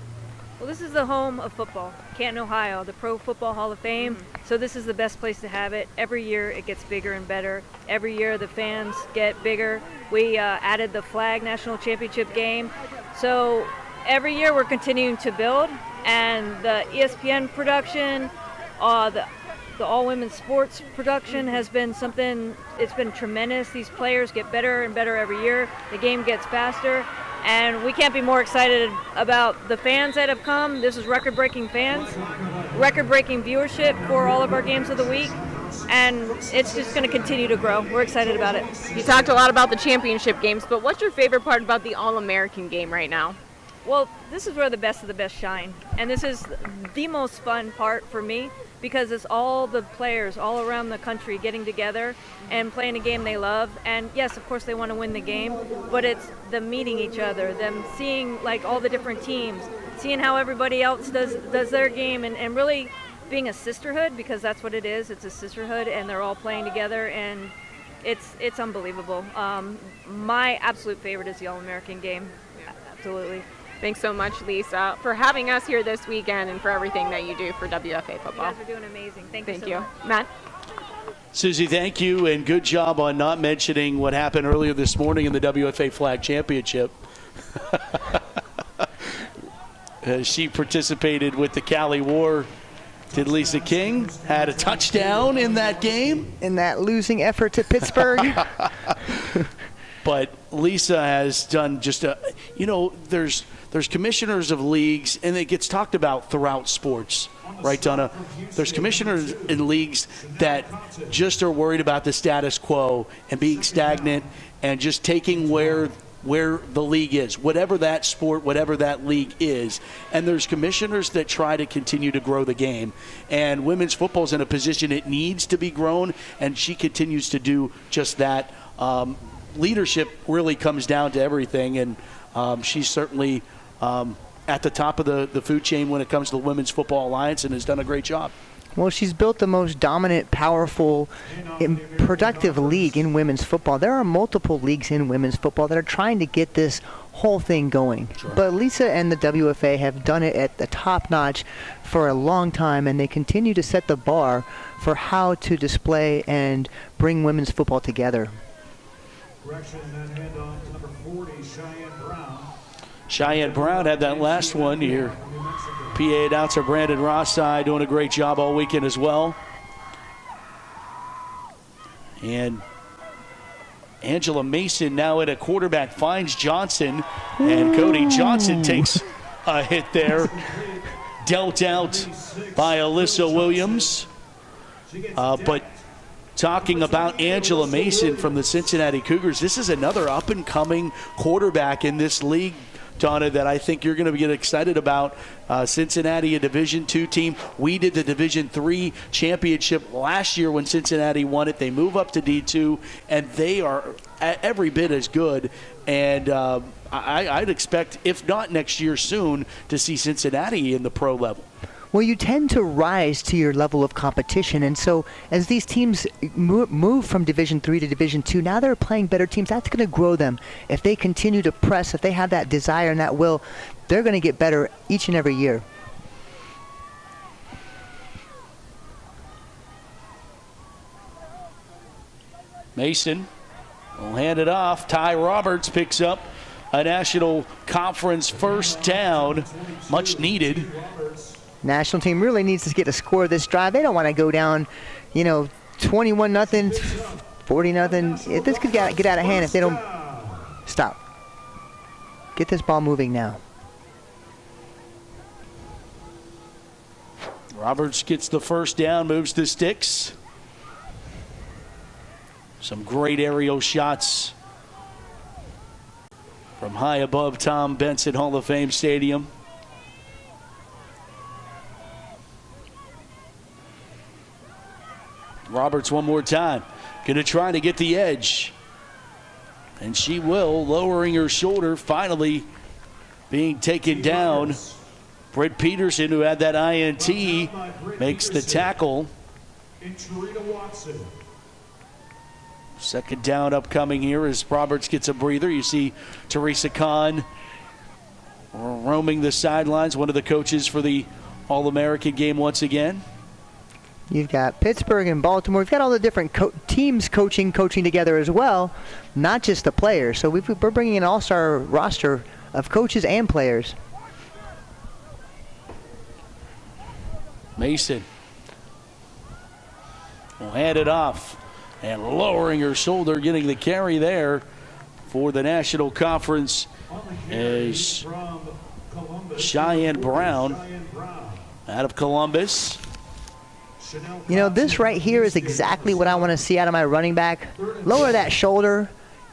Well, this is the home of football, Canton, Ohio, the Pro Football Hall of Fame. So this is the best place to have it. Every year it gets bigger and better. Every year the fans get bigger. We added the flag national championship game. So every year we're continuing to build, and the ESPN production, the all-women's sports production has been something, it's been tremendous. These players get better and better every year. The game gets faster. And we can't be more excited about the fans that have come. This is record-breaking fans, record-breaking viewership for all of our games of the week, and it's just going to continue to grow. We're excited about it. You talked a lot about the championship games, but what's your favorite part about the All-American game right now? Well, this is where the best of the best shine, and this is the most fun part for me because it's all the players all around the country getting together and playing a game they love. And yes, of course they want to win the game, but it's them meeting each other, them seeing like all the different teams, seeing how everybody else does their game, and really being a sisterhood, because that's what it is. It's a sisterhood, and they're all playing together, and it's unbelievable. My absolute favorite is the All-American game. Absolutely. Thanks so much, Lisa, for having us here this weekend and for everything that you do for WFA football. You guys are doing amazing. Thank you so much. Matt? Susie, thank you, and good job on not mentioning what happened earlier this morning in the WFA Flag Championship. She participated with the Cali War. Did Lisa King, had a touchdown in that game. In that losing effort to Pittsburgh. But Lisa has done just there's commissioners of leagues, and it gets talked about throughout sports, right, Donna? There's commissioners in leagues that just are worried about the status quo and being stagnant and just taking where the league is, whatever that sport, whatever that league is. And there's commissioners that try to continue to grow the game. And women's football is in a position it needs to be grown, and she continues to do just that. Leadership really comes down to everything, and she's certainly at the top of the food chain when it comes to the Women's Football Alliance, and has done a great job. Well, she's built the most dominant, powerful, and productive league in women's football. There are multiple leagues in women's football that are trying to get this whole thing going. Sure. But Lisa and the WFA have done it at the top notch for a long time, and they continue to set the bar for how to display and bring women's football together. Correction, and then hand off to number 40, Cheyenne Brown. Cheyenne Brown had that last one here. PA announcer Brandon Rossai doing a great job all weekend as well. And Angela Mason now at a quarterback finds Johnson, and Cody Johnson takes a hit there. Dealt out by Alyssa Williams. But talking about Angela Mason from the Cincinnati Cougars, this is another up-and-coming quarterback in this league, Donna, that I think you're going to get excited about. Cincinnati, a Division II team. We did the Division III championship last year when Cincinnati won it. They move up to D2, and they are every bit as good. And I'd expect, if not next year soon, to see Cincinnati in the pro level. Well, you tend to rise to your level of competition, and so as these teams move from Division III to Division II, now they're playing better teams. That's going to grow them. If they continue to press, if they have that desire and that will, they're going to get better each and every year. Mason will hand it off. Ty Roberts picks up a National Conference first down, much needed. National team really needs to get a score this drive. They don't want to go down, 21-0, 40-0. This could get out of hand if they don't stop. Get this ball moving now. Roberts gets the first down, moves the sticks. Some great aerial shots from high above Tom Benson Hall of Fame Stadium. Roberts one more time. Going to try to get the edge. And she will, lowering her shoulder, finally being taken down. Britt Peterson, who had that INT, makes the tackle. Second down upcoming here as Roberts gets a breather. You see Teresa Kahn roaming the sidelines, one of the coaches for the All-American game once again. You've got Pittsburgh and Baltimore. We've got all the different teams coaching together as well, not just the players. So we're bringing an all-star roster of coaches and players. Mason will hand it off, and lowering her shoulder, getting the carry there for the National Conference is Cheyenne Brown out of Columbus. This right here is exactly what I want to see out of my running back. Lower that shoulder,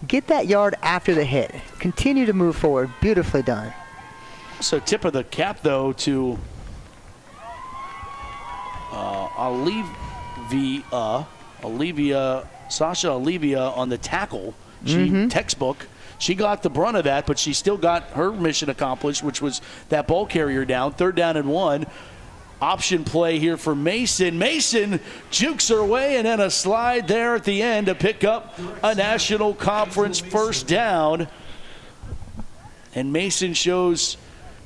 get that yard after the hit. Continue to move forward. Beautifully done. So tip of the cap, though, to Sasha Olivia on the tackle. Textbook. She got the brunt of that, but she still got her mission accomplished, which was that ball carrier down. 3rd down and 1. Option play here for Mason. Mason jukes her away, and then a slide there at the end to pick up a national conference first down. And Mason shows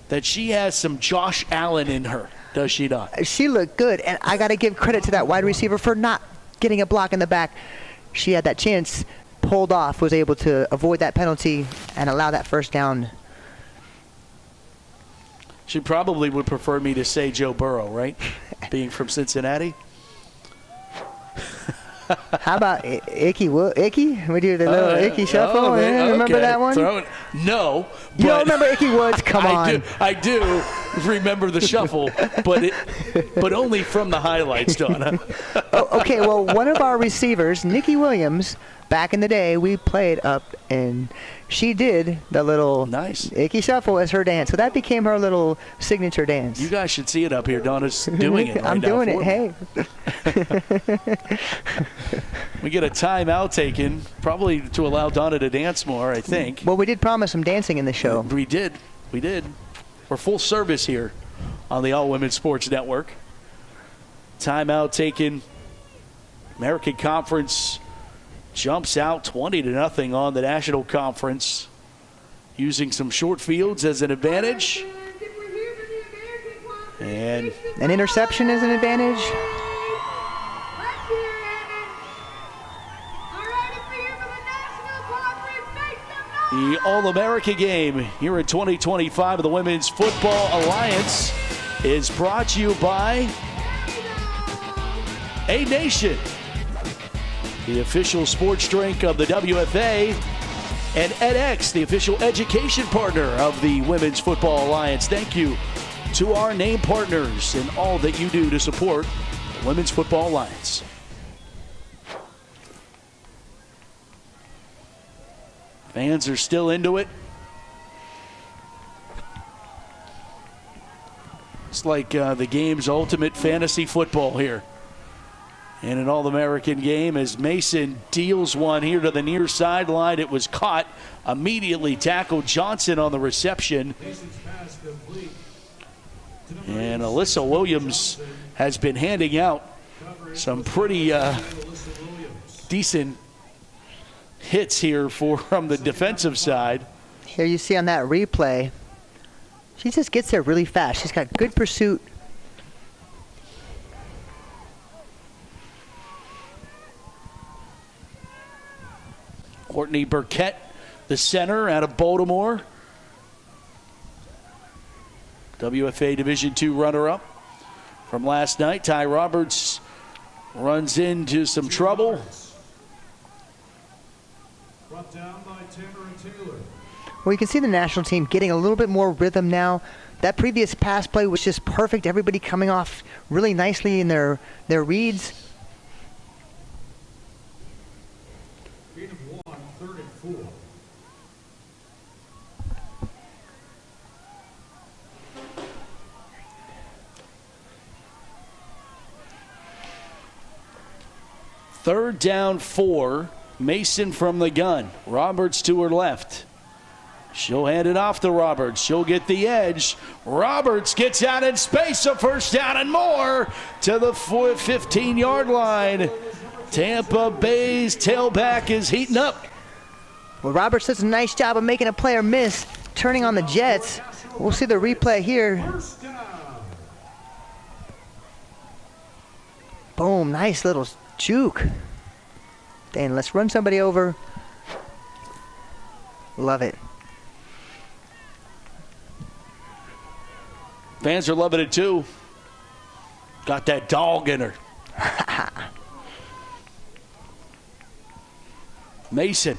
that she has some Josh Allen in her, does she not? She looked good, and I got to give credit to that wide receiver for not getting a block in the back. She had that chance, pulled off, was able to avoid that penalty and allow that first down. She probably would prefer me to say Joe Burrow, right? Being from Cincinnati. How about Icky? We do the little Icky shuffle. Remember that one? No. You don't remember Icky Woods? Come on. I do remember the shuffle, but only from the highlights, Donna. Okay, well, one of our receivers, Nikki Williams, back in the day, we played up, and she did the little nice Icky shuffle as her dance. So that became her little signature dance. You guys should see it up here. Donna's doing it right I'm now. doing it. Hey. We get a timeout taken, probably to allow Donna to dance more, I think. Well, we did promise some dancing in the show. We did. We're full service here on the All Women's Sports Network. Timeout taken. American Conference jumps out 20-0 on the National Conference, using some short fields as an advantage. And an interception is an advantage. The All-America game here in 2025 of the Women's Football Alliance is brought to you by A Nation, the official sports drink of the WFA, and edX, the official education partner of the Women's Football Alliance. Thank you to our name partners and all that you do to support the Women's Football Alliance. Fans are still into it. It's like the game's ultimate fantasy football here. In an All-American game, as Mason deals one here to the near sideline. It was caught, immediately tackled Johnson on the reception. And Alyssa Williams has been handing out some pretty decent hits here from the defensive side. Here you see on that replay, she just gets there really fast. She's got good pursuit. Courtney Burkett, the center out of Baltimore. WFA Division II runner-up from last night. Ty Roberts runs into some trouble. Brought down by Tamara Taylor. Well, you can see the national team getting a little bit more rhythm now. That previous pass play was just perfect. Everybody coming off really nicely in their reads. Gain of 1, 3rd and 4. Third down 4. Mason from the gun. Roberts to her left. She'll hand it off to Roberts. She'll get the edge. Roberts gets out in space. A first down and more to the 15-yard line. Tampa Bay's tailback is heating up. Well, Roberts does a nice job of making a player miss, turning on the Jets. We'll see the replay here. Boom, nice little juke. Dan, let's run somebody over. Love it. Fans are loving it too. Got that dog in her. Mason.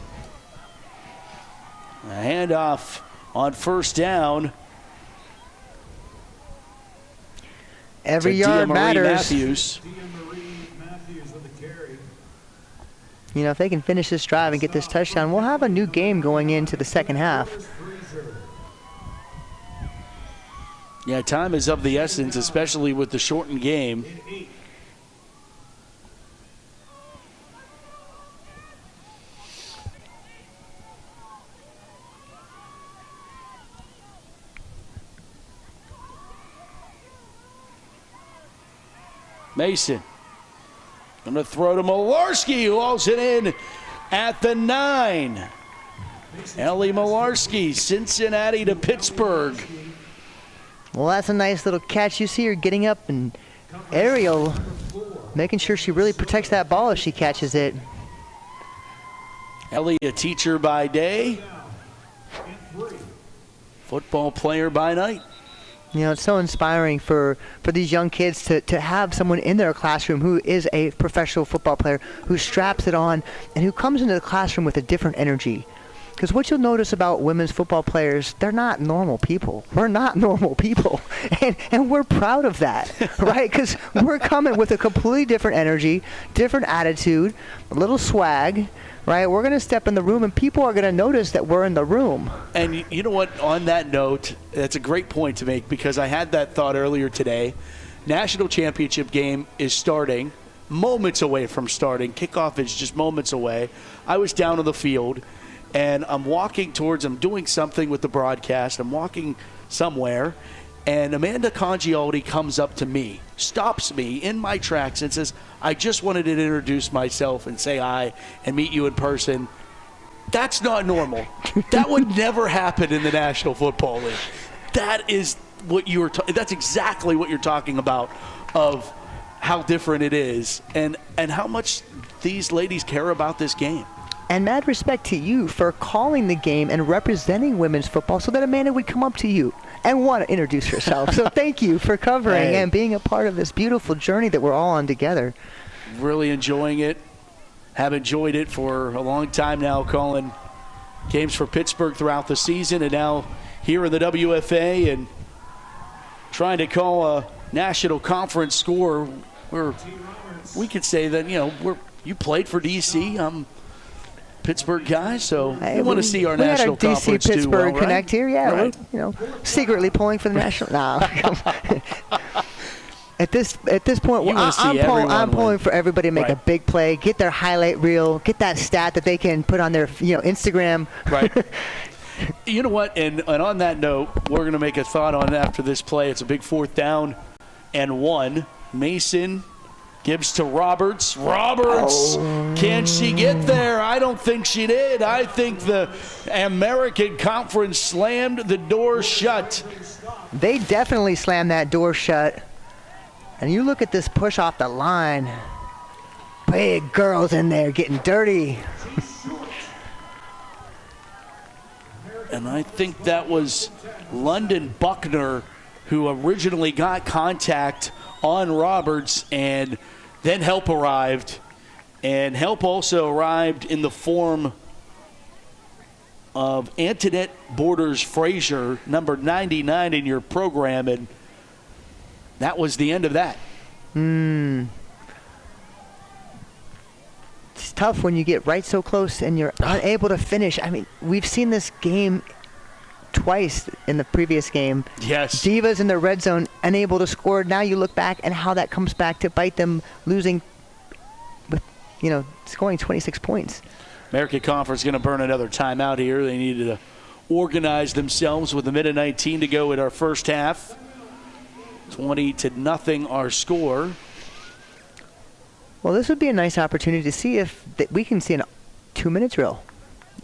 A handoff on first down. Every yard matters. Matthews. You know, if they can finish this drive and get this touchdown, we'll have a new game going into the second half. Yeah, time is of the essence, especially with the shortened game. Mason. Going to throw to Malarski, who hauls it in at the 9. Ellie Malarski, Cincinnati to Pittsburgh. Well, that's a nice little catch. You see her getting up and aerial, making sure she really protects that ball as she catches it. Ellie, a teacher by day, football player by night. You know, it's so inspiring for these young kids to have someone in their classroom who is a professional football player, who straps it on, and who comes into the classroom with a different energy. Because what you'll notice about women's football players, they're not normal people. We're not normal people. And we're proud of that, right? Because we're coming with a completely different energy, different attitude, a little swag, right? We're going to step in the room, and people are going to notice that we're in the room. And you know what? On that note, that's a great point to make, because I had that thought earlier today. National championship game is starting, moments away from starting. Kickoff is just moments away. I was down on the field, and I'm doing something with the broadcast. I'm walking somewhere, and Amanda Congialdi comes up to me, stops me in my tracks, and says, I just wanted to introduce myself and say hi and meet you in person. That's not normal. That would never happen in the National Football League. That is what that's exactly what you're talking about, of how different it is and how much these ladies care about this game. And mad respect to you for calling the game and representing women's football so that Amanda would come up to you and want to introduce herself. So thank you for covering and being a part of this beautiful journey that we're all on together. Really enjoying it. Have enjoyed it for a long time now, calling games for Pittsburgh throughout the season, and now here in the WFA and trying to call a national conference score where we could say that, you played for DC. I'm Pittsburgh guys, so we want to see our national conference DC Pittsburgh do well, right? connect here, yeah. Right. We're, secretly pulling for the national. No. At this point, I'm pulling for everybody to make a big play, get their highlight reel, get that stat that they can put on their Instagram. Right. You know what? And on that note, we're going to make a thought on after this play. It's a big 4th down and 1. Mason gives to Roberts. Can she get there? I don't think she did. I think the American Conference slammed the door shut. They definitely slammed that door shut. And you look at this push off the line. Big girls in there getting dirty. And I think that was London Buckner who originally got contact on Roberts, and then help arrived. And help also arrived in the form of Antoinette Borders Frazier, number 99 in your program, and that was the end of that. It's tough when you get right so close and you're unable to finish. I mean, we've seen this game twice in the previous game. Yes. Divas in the red zone, unable to score. Now you look back and how that comes back to bite them, losing with, scoring 26 points. American Conference going to burn another timeout here. They needed to organize themselves with a minute 19 to go in our first half. 20-0 our score. Well, this would be a nice opportunity to see if we can see a 2-minute drill.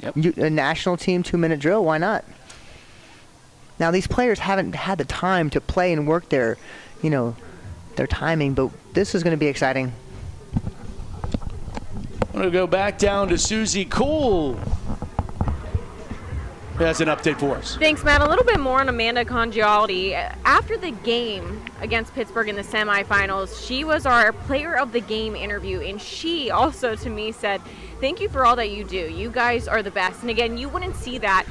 Yep. A national team 2-minute drill, why not? Now, these players haven't had the time to play and work their timing, but this is going to be exciting. I'm going to go back down to Susie Cool. That's an update for us. Thanks, Matt. A little bit more on Amanda Congialdi. After the game against Pittsburgh in the semifinals, she was our player of the game interview, and she also to me said, thank you for all that you do. You guys are the best. And again, you wouldn't see that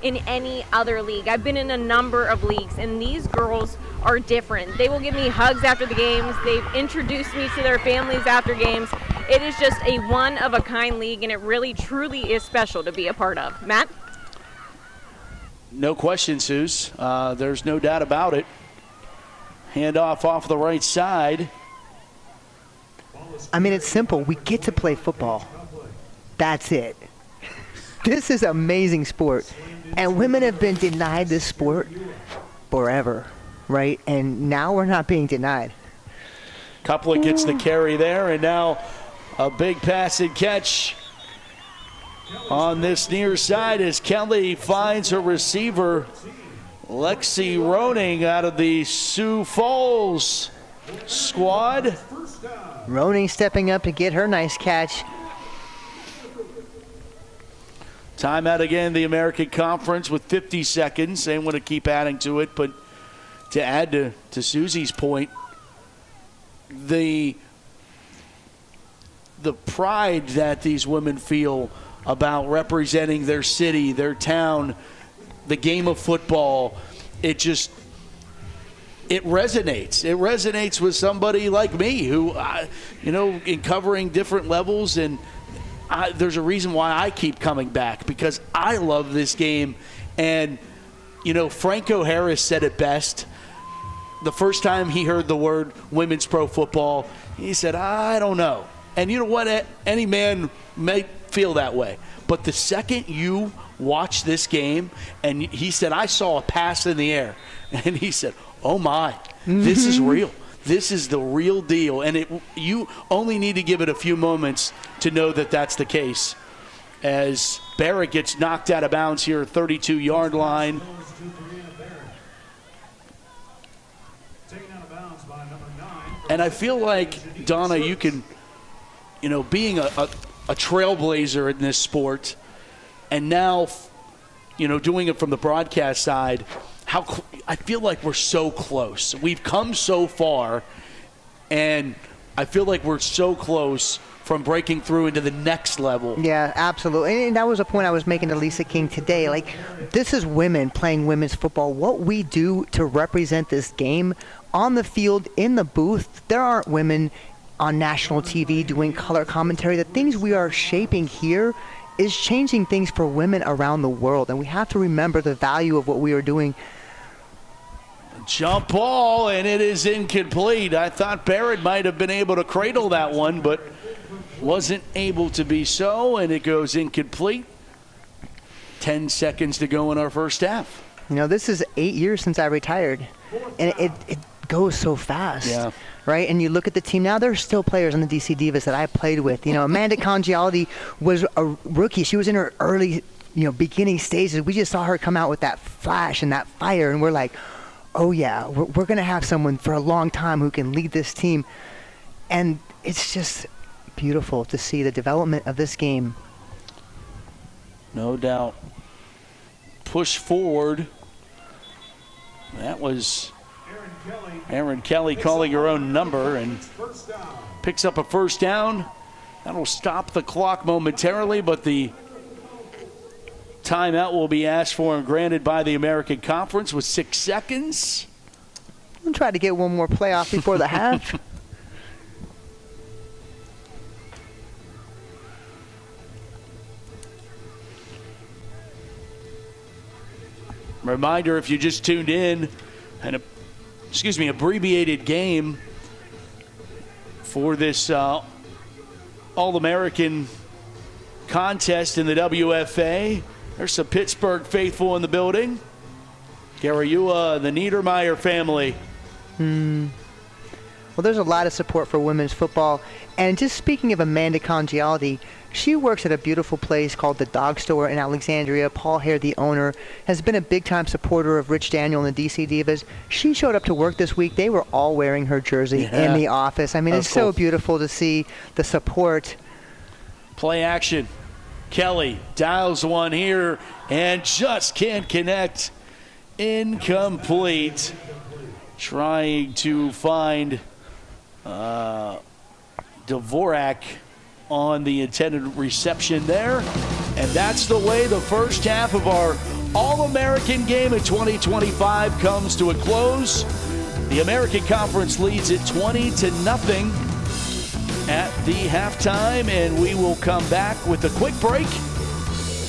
in any other league. I've been in a number of leagues, and these girls are different. They will give me hugs after the games. They've introduced me to their families after games. It is just a one-of-a-kind league, and it really, truly is special to be a part of. Matt? No question, Suze. There's no doubt about it. Handoff off the right side. I mean, it's simple. We get to play football. That's it. This is amazing sport. And women have been denied this sport forever, right? And now we're not being denied. Couplet gets the carry there, and now a big pass and catch on this near side as Kelly finds her receiver, Lexi Roning, out of the Sioux Falls squad. Roning stepping up to get her nice catch. Timeout again, the American Conference with 50 seconds. They want to keep adding to it, but to add to Susie's point, the pride that these women feel about representing their city, their town, the game of football, it resonates. It resonates with somebody like me who, in covering different levels, and there's a reason why I keep coming back, because I love this game. And, Franco Harris said it best. The first time he heard the word women's pro football, he said, I don't know. And you know what? Any man may feel that way. But the second you watch this game, and he said, I saw a pass in the air. And he said, oh my, this is real. This is the real deal. And you only need to give it a few moments to know that that's the case. As Barrett gets knocked out of bounds here, 32-yard line. And I feel like, Donna, you can, being a trailblazer in this sport, and now, doing it from the broadcast side, I feel like we're so close. We've come so far, and I feel like we're so close from breaking through into the next level. Yeah, absolutely. And that was a point I was making to Lisa King today. Like, this is women playing women's football. What we do to represent this game on the field, in the booth, there aren't women on national TV doing color commentary. The things we are shaping here is changing things for women around the world. And we have to remember the value of what we are doing. Jump ball, and it is incomplete. I thought Barrett might have been able to cradle that one, but wasn't able to be so, and it goes incomplete. 10 seconds to go in our first half. This is 8 years since I retired, and it goes so fast. Yeah. Right? And you look at the team now, there's still players on the DC Divas that I played with. Amanda Congialdi was a rookie. She was in her early, beginning stages. We just saw her come out with that flash and that fire, and we're like, oh yeah, we're going to have someone for a long time who can lead this team. And it's just beautiful to see the development of this game. No doubt. Push forward. That was Aaron Kelly calling her own number and picks up a first down. That'll stop the clock momentarily, but the timeout will be asked for and granted by the American Conference with 6 seconds. We'll try to get one more playoff before the half. Reminder, if you just tuned in, abbreviated game for this All-American contest in the WFA. There's some Pittsburgh faithful in the building. Garayua, the Niedermeyer family. Well, there's a lot of support for women's football. And just speaking of Amanda Congialdi, she works at a beautiful place called the Dog Store in Alexandria. Paul Hare, the owner, has been a big-time supporter of Rich Daniel and the DC Divas. She showed up to work this week. They were all wearing her jersey in the office. I mean, it's so beautiful to see the support. Play action. Kelly dials one here and just can't connect. Incomplete. Trying to find Dvorak on the intended reception there. And that's the way the first half of our All-American game in 2025 comes to a close. The American Conference leads it 20-0 at the halftime, and we will come back with a quick break.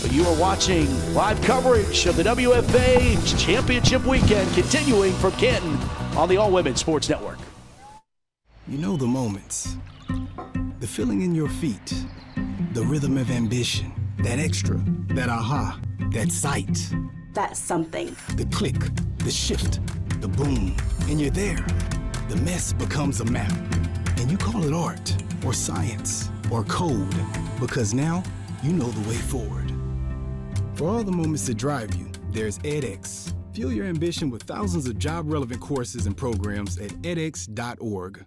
But you are watching live coverage of the WFA Championship Weekend continuing from Canton on the All Women Sports Network. You know the moments. The feeling in your feet. The rhythm of ambition. That extra. That aha. That sight. That's something. The click. The shift. The boom. And you're there. The mess becomes a map. And you call it art or science or code because now you know the way forward. For all the moments that drive you, there's edX. Fuel your ambition with thousands of job-relevant courses and programs at edX.org.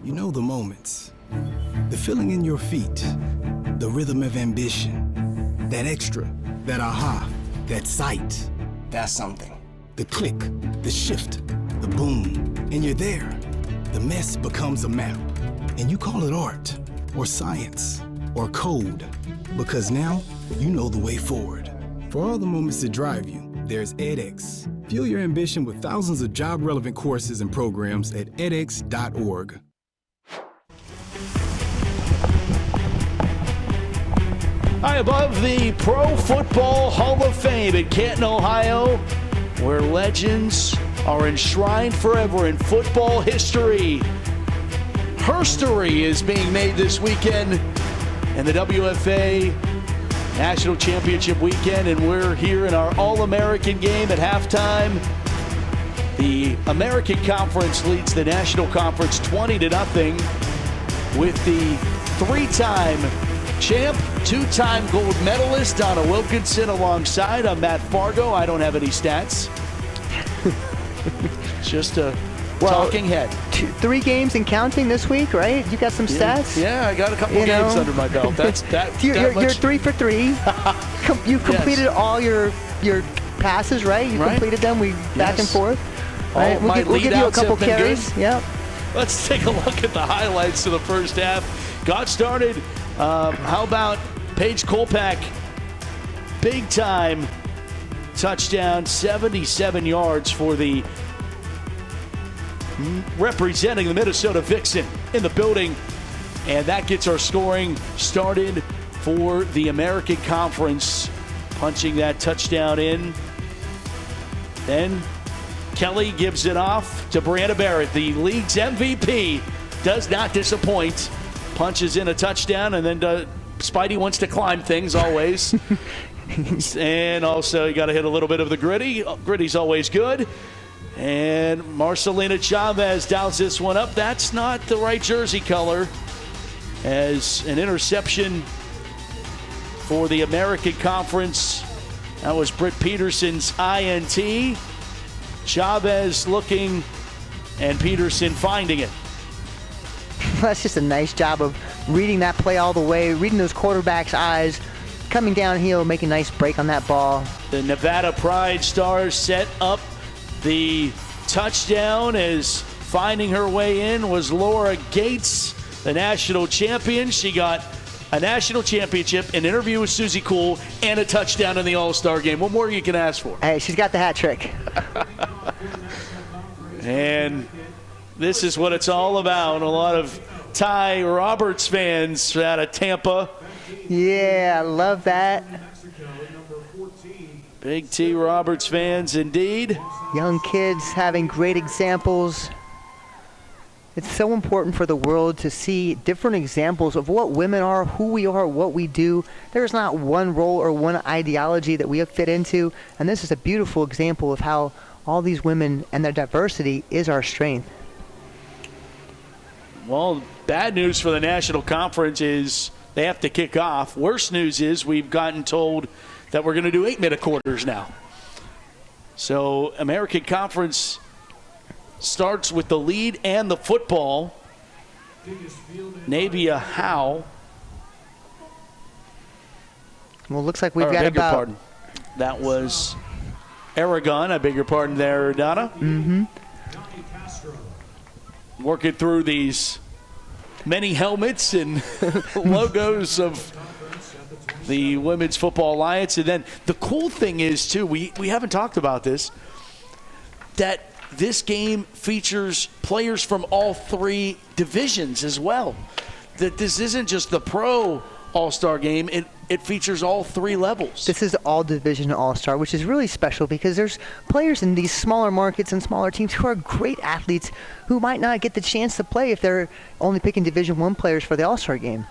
You know the moments, the feeling in your feet, the rhythm of ambition, that extra, that aha, that sight. That's something. The click, the shift, the boom, and you're there. The mess becomes a map, and you call it art, or science, or code, because now you know the way forward. For all the moments that drive you, there's edX. Fuel your ambition with thousands of job-relevant courses and programs at edX.org. High above the Pro Football Hall of Fame in Canton, Ohio, where legends are enshrined forever in football history. Herstory is being made this weekend in the WFA National Championship weekend, and we're here in our All-American game at halftime. The American Conference leads the National Conference 20-0 with the three-time champ, two-time gold medalist Donna Wilkinson alongside. I'm Matt Fargo. I don't have any stats. Just a talking head. 3 games and counting this week, right? You got some stats? Yeah, I got a couple games under my belt. You're 3 for 3. You completed all your passes, right? You completed them. Back and forth. Right? We'll give you a couple carries. Yep. Let's take a look at the highlights of the first half. Got started. How about Paige Kolpak? Big time touchdown, 77 yards for the representing the Minnesota Vixen in the building. And that gets our scoring started for the American Conference, punching that touchdown in. Then Kelly gives it off to Brianna Barrett, the league's MVP. Does not disappoint. Punches in a touchdown, and then Spidey wants to climb things always. And also you got to hit a little bit of the gritty. Gritty's always good. And Marcelina Chavez dials this one up. That's not the right jersey color. As an interception for the American Conference. That was Britt Peterson's INT. Chavez looking, and Peterson finding it. That's just a nice job of reading that play all the way, reading those quarterbacks' eyes, coming downhill, making a nice break on that ball. The Nevada Pride Stars set up the touchdown, as finding her way in was Laura Gates, the national champion. She got a national championship, an interview with Susie Cool, and a touchdown in the All-Star game. What more you can ask for? Hey, she's got the hat trick. And this is what it's all about. A lot of Ty Roberts fans out of Tampa. Yeah, I love that. Big T Roberts fans indeed. Young kids having great examples. It's so important for the world to see different examples of what women are, who we are, what we do. There's not one role or one ideology that we have fit into, and this is a beautiful example of how all these women and their diversity is our strength. Well, bad news for the National Conference is they have to kick off. Worst news is we've gotten told that we're going to do 8-minute quarters now. So American Conference starts with the lead and the football. Navia Howe. Well, looks like we've got about... Pardon. That was Aragon. I beg your pardon there, Donna. Mm-hmm. Working through these many helmets and logos of the Women's Football Alliance. And then the cool thing is, too, we haven't talked about this, that this game features players from all 3 divisions as well. That this isn't just the pro all-star game, it features all 3 levels. This is all division all-star, which is really special because there's players in these smaller markets and smaller teams who are great athletes who might not get the chance to play if they're only picking Division I players for the all-star game.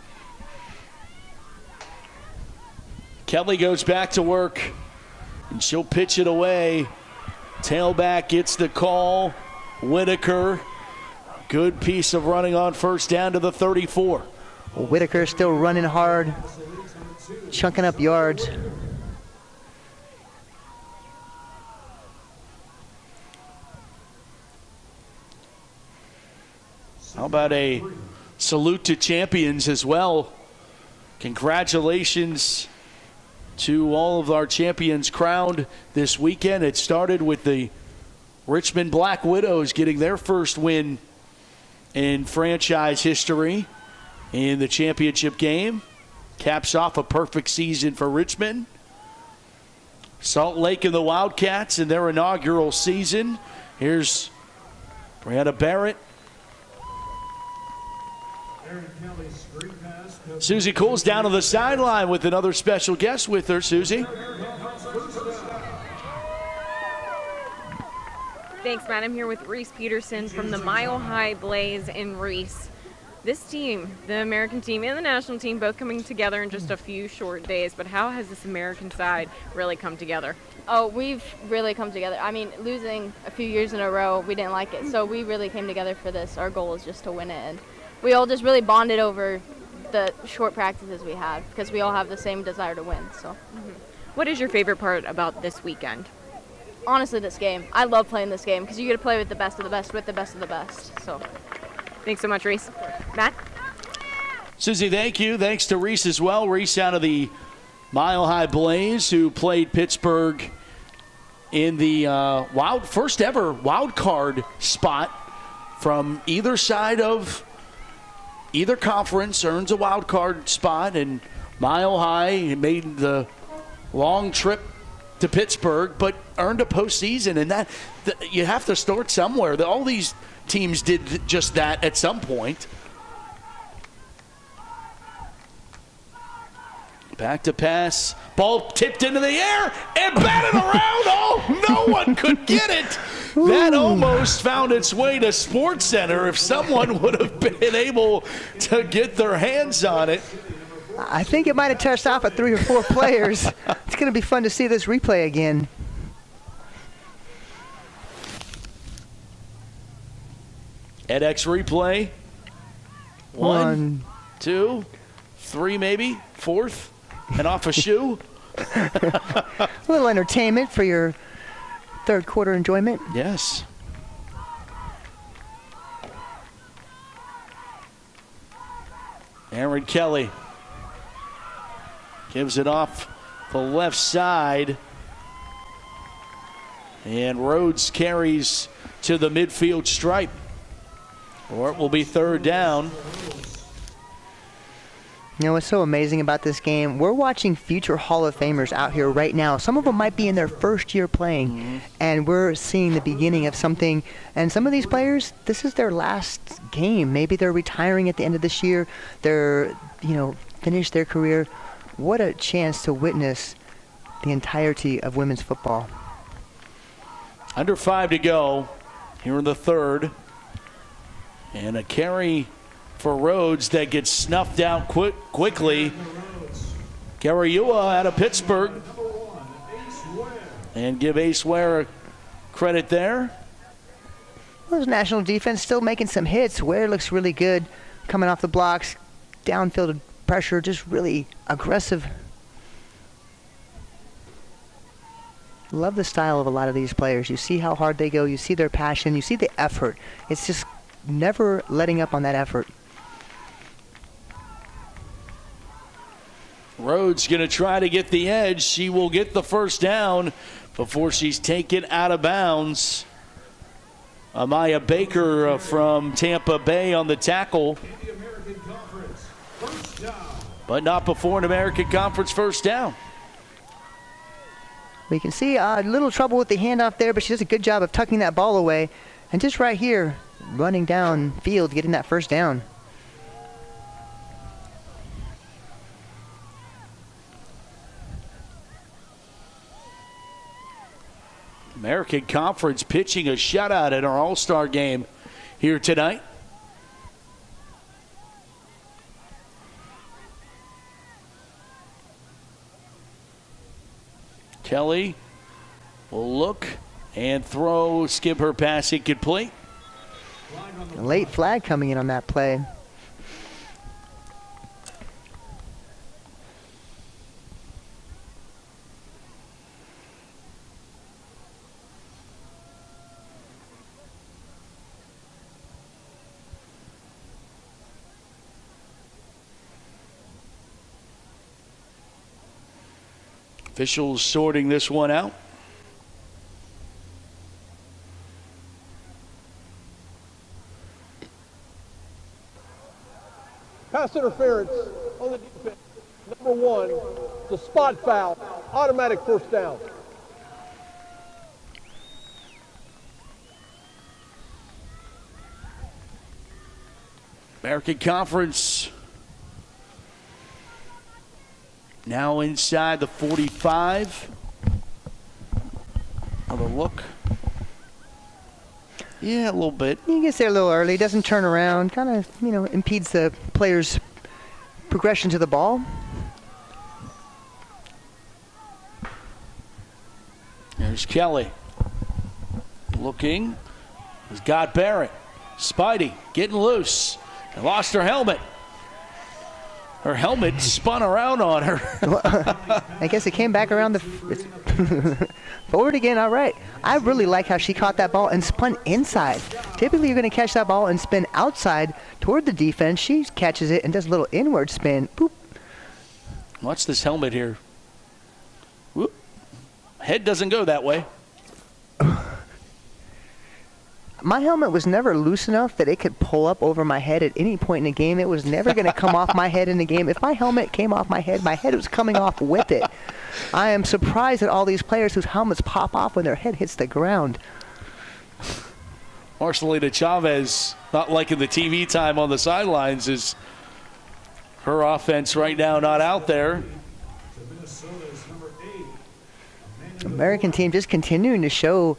Kelly goes back to work, and she'll pitch it away. Tailback gets the call. Whitaker, good piece of running on first down to the 34. Whitaker still running hard, chunking up yards. How about a salute to champions as well? Congratulations to all of our champions crowned this weekend. It started with the Richmond Black Widows getting their first win in franchise history in the championship game. Caps off a perfect season for Richmond. Salt Lake and the Wildcats in their inaugural season. Here's Brianna Barrett. Susie Cole's down on the sideline with another special guest with her. Susie. Thanks, Matt. I'm here with Reese Peterson from the Mile High Blaze in Reese. This team, the American team and the national team, both coming together in just a few short days, but how has this American side really come together? Oh, we've really come together. I mean, losing a few years in a row, we didn't like it, so we really came together for this. Our goal is just to win it, and we all just really bonded over the short practices we had because we all have the same desire to win. So, What is your favorite part about this weekend? Honestly, this game. I love playing this game because you get to play with the best of the best, with the best of the best. So, thanks so much, Reese. Matt? Susie, thank you. Thanks to Reese as well. Reese out of the Mile High Blaze, who played Pittsburgh in the first ever wild card spot from either side of either conference, earns a wild card spot, and Mile High made the long trip to Pittsburgh, but earned a postseason, and you have to start somewhere. All these teams did just that at some point. Back to pass. Ball tipped into the air and batted around. Oh, no one could get it. That almost found its way to Sports Center if someone would have been able to get their hands on it. I think it might have touched off at 3 or 4 players. It's going to be fun to see this replay again. edX replay. 1, 2, 3 maybe. 4th. And off a shoe. A little entertainment for your third quarter enjoyment. Yes. Aaron Kelly gives it off the left side. And Rhodes carries to the midfield stripe. Or it will be third down. You know what's so amazing about this game? We're watching future Hall of Famers out here right now. Some of them might be in their first year playing, and we're seeing the beginning of something. And some of these players, this is their last game. Maybe they're retiring at the end of this year. They're, finished their career. What a chance to witness the entirety of women's football. Under 5 to go here in the third. And a carry for Rhodes that gets snuffed out quickly. Garayua out of Pittsburgh. And give Ace Ware a credit there. Well, this national defense still making some hits. Ware looks really good coming off the blocks. Downfield pressure, just really aggressive. Love the style of a lot of these players. You see how hard they go. You see their passion. You see the effort. It's just never letting up on that effort. Rhodes going to try to get the edge. She will get the first down before she's taken out of bounds. Amaya Baker from Tampa Bay on the tackle. But not before an American Conference first down. We can see a little trouble with the handoff there, but she does a good job of tucking that ball away. And just right here, running down field, getting that first down. American Conference pitching a shutout in our All-Star game here tonight. Kelly will look and throw, skip her pass incomplete. A late flag coming in on that play. Officials sorting this one out. Pass interference on the defense. Number 1, the spot foul, automatic first down. American Conference now inside the 45. Another look. Yeah, a little bit. He gets there a little early, doesn't turn around, kind of, impedes the player's progression to the ball. There's Kelly. Looking. Has got Barrett. Spidey getting loose. And lost her helmet. Her helmet spun around on her. I guess it came back around forward again. All right. I really like how she caught that ball and spun inside. Typically, you're going to catch that ball and spin outside toward the defense. She catches it and does a little inward spin. Boop. Watch this helmet here. Whoop. Head doesn't go that way. My helmet was never loose enough that it could pull up over my head at any point in the game. It was never going to come off my head in the game. If my helmet came off my head was coming off with it. I am surprised at all these players whose helmets pop off when their head hits the ground. Marcelina Chavez not liking the TV time on the sidelines. Is her offense right now not out there. American team just continuing to show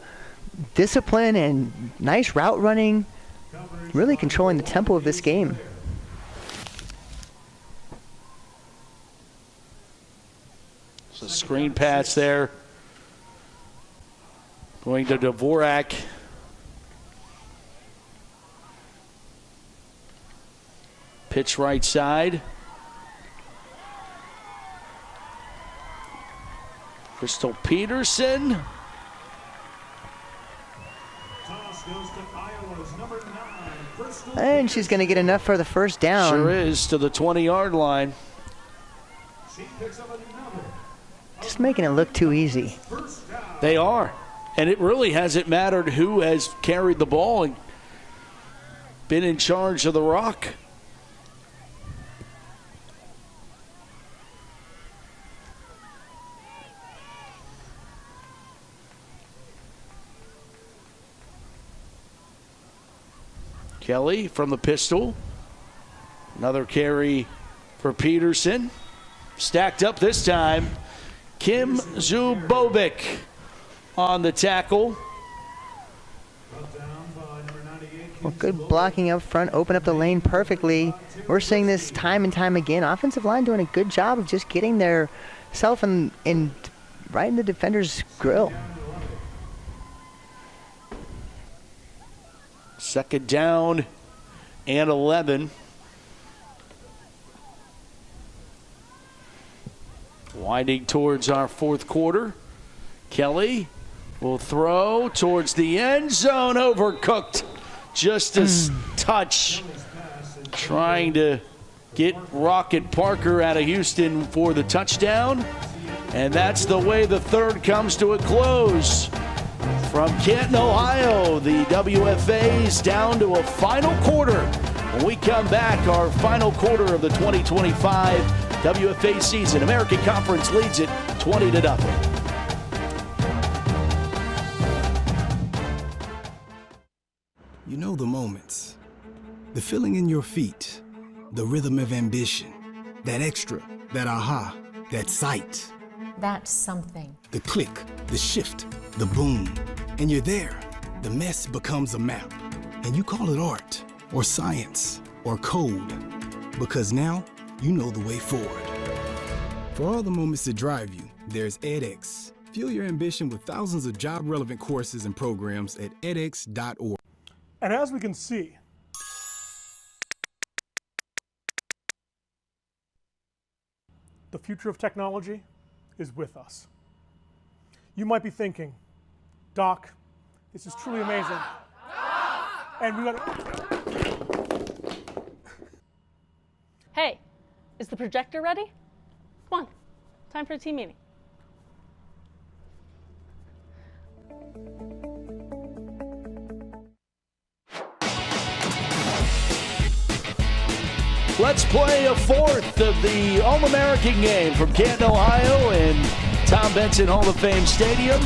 discipline and nice route running, really controlling the tempo of this game. So screen pass there. Going to Dvorak. Pitch right side. Crystal Peterson. And she's going to get enough for the first down. Sure is, to the 20-yard line. Just making it look too easy. They are. And it really hasn't mattered who has carried the ball and been in charge of the rock. Kelly from the pistol. Another carry for Peterson. Stacked up this time. Kim Zubovic on the tackle. Well, good blocking up front, open up the lane perfectly. We're seeing this time and time again. Offensive line doing a good job of just getting their self in right in the defender's grill. Second down and 11. Winding towards our fourth quarter. Kelly will throw towards the end zone. Overcooked. Just a touch. Trying to get Rocket Parker out of Houston for the touchdown. And that's the way the third comes to a close. From Canton, Ohio, the WFA's down to a final quarter. When we come back, our final quarter of the 2025 WFA season. American Conference leads it 20-0. You know the moments. The feeling in your feet. The rhythm of ambition. That extra. That aha. That sight. That's something. The click. The shift. The boom. And you're there. The mess becomes a map. And you call it art. Or science. Or code. Because now, you know the way forward. For all the moments that drive you, there's edX. Fuel your ambition with thousands of job-relevant courses and programs at edX.org. And as we can see, the future of technology is with us. You might be thinking, Doc, this is truly amazing. And we got. Hey, is the projector ready? Come on, time for a team meeting. Let's play a fourth of the All-American game from Canton, Ohio in Tom Benson Hall of Fame Stadium.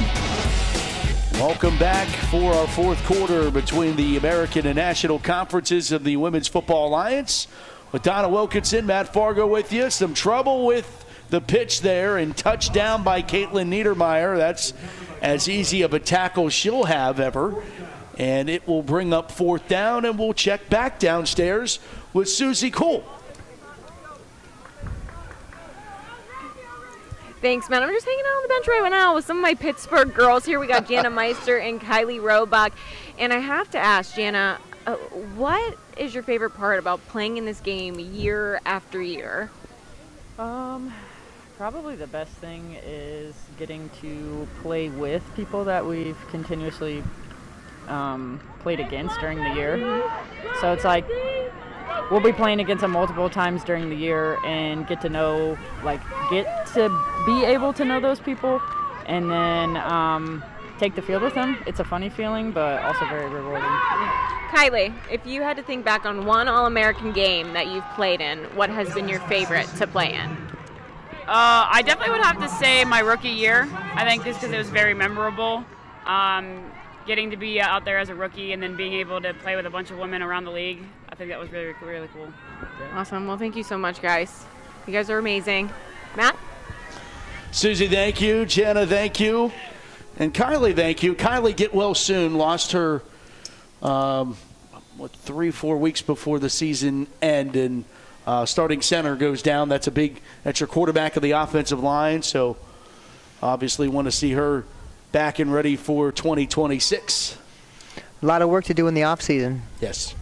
Welcome back for our fourth quarter between the American and National Conferences of the Women's Football Alliance. With Donna Wilkinson, Matt Fargo with you. Some trouble with the pitch there and touchdown by Caitlin Niedermeyer. That's as easy of a tackle she'll have ever. And it will bring up fourth down, and we'll check back downstairs with Susie Cool. Thanks, man. I'm just hanging out on the bench right now with some of my Pittsburgh girls here. We got Jana Meister and Kylie Robach. And I have to ask, Jana, what is your favorite part about playing in this game year after year? Probably the best thing is getting to play with people that we've continuously played against during the year. So it's like we'll be playing against them multiple times during the year and get to know, get to be able to know those people and then take the field with them. It's a funny feeling, but also very rewarding. Kylie, if you had to think back on one All-American game that you've played in, what has been your favorite to play in? I definitely would have to say my rookie year. I think just because it was very memorable. Getting to be out there as a rookie and then being able to play with a bunch of women around the league, I think that was really, really cool. Awesome. Well, thank you so much, guys. You guys are amazing. Matt? Susie, thank you. Jana, thank you. And Kylie, thank you. Kylie, get well soon. Lost her, 3-4 weeks before the season ended. And starting center goes down. That's your quarterback of the offensive line. So obviously want to see her back and ready for 2026. A lot of work to do in the offseason. Yes.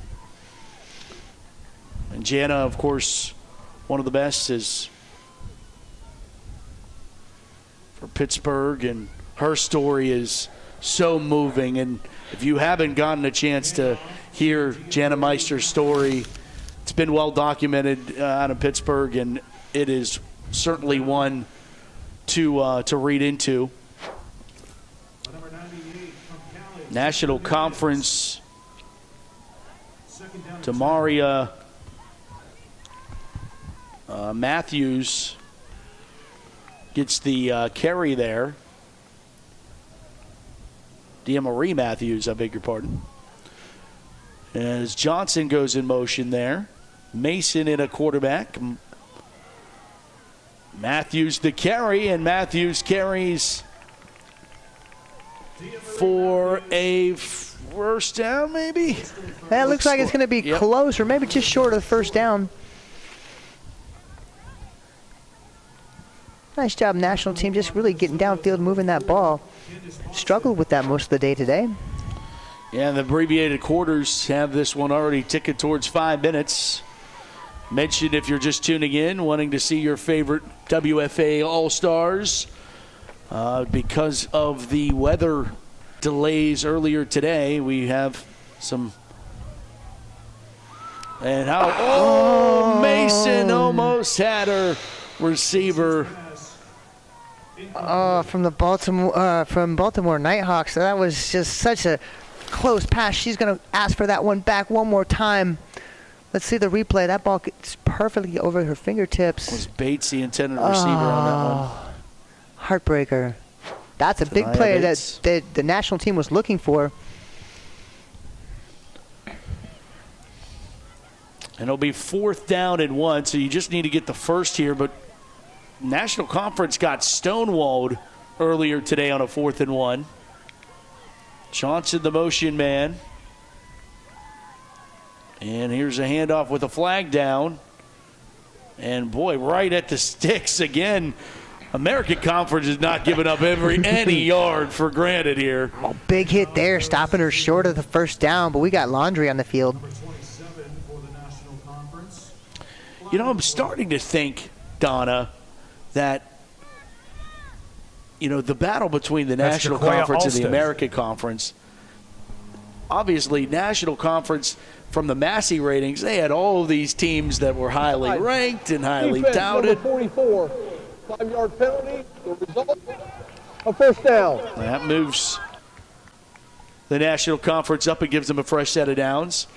And Jana, of course, one of the best is for Pittsburgh, and her story is so moving. And if you haven't gotten a chance to hear Jana Meister's story, it's been well documented out of Pittsburgh, and it is certainly one to read into. National Conference, Demaria Matthews gets the carry there. Marie Matthews, I beg your pardon. As Johnson goes in motion there. Mason in a quarterback. Matthews the carry, and Matthews carries for a first down, maybe? That looks like it's going to be close, or maybe just short of the first down. Nice job, national team, just really getting downfield, moving that ball. Struggled with that most of the day today. Yeah, the abbreviated quarters have this one already ticking towards 5 minutes. Mentioned if you're just tuning in, wanting to see your favorite WFA All-Stars. Because of the weather delays earlier today, we have some. And Mason almost had her receiver. From the Baltimore Nighthawks. That was just such a close pass. She's going to ask for that one back one more time. Let's see the replay. That ball gets perfectly over her fingertips. Was Bates the intended receiver on that one? Heartbreaker. That's a big play that the national team was looking for. And it'll be 4th down and 1, so you just need to get the first here. But National Conference got stonewalled earlier today on a 4th and 1. Johnson, the motion man. And here's a handoff with a flag down. And boy, right at the sticks again. American Conference is not giving up any yard for granted here. Oh, big hit there, stopping her short of the first down, but we got laundry on the field. You know, I'm starting to think, Donna, that, you know, the battle between the National Conference and the American Conference, obviously National Conference, from the Massey ratings, they had all of these teams that were highly ranked and highly touted. Number 44, 5-yard penalty. The result, a first down. That moves the National Conference up and gives them a fresh set of downs.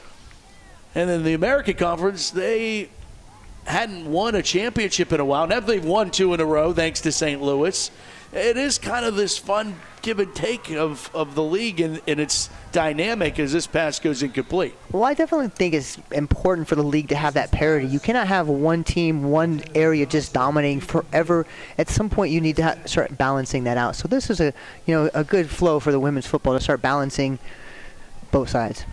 And then the American Conference, they hadn't won a championship in a while. Now they've won 2 in a row thanks to St. Louis. It is kind of this fun give and take of the league and its dynamic as this pass goes incomplete. Well, I definitely think it's important for the league to have that parity. You cannot have one team, one area just dominating forever. At some point, you need to start balancing that out. So this is a good flow for the women's football to start balancing both sides.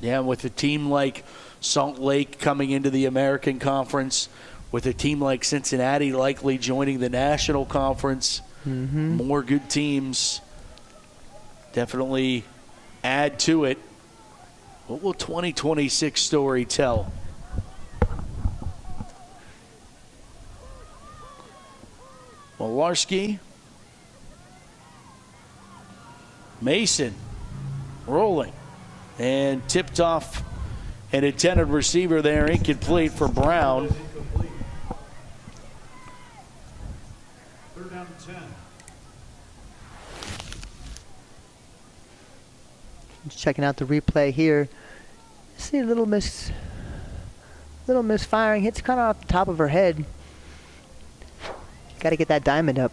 Yeah, with a team like Salt Lake coming into the American Conference, with a team like Cincinnati likely joining the National Conference, more good teams definitely add to it. What will 2026 story tell? Malarski, Mason, rolling, and tipped off an intended receiver there, incomplete for Brown. Third down and 10. Just checking out the replay here. See a little misfiring. Hits kind of off the top of her head. Got to get that diamond up.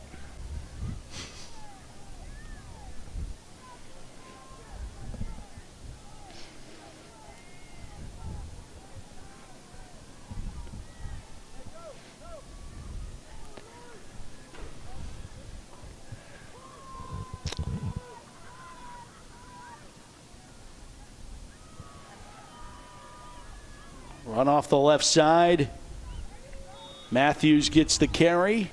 Run off the left side. Matthews gets the carry.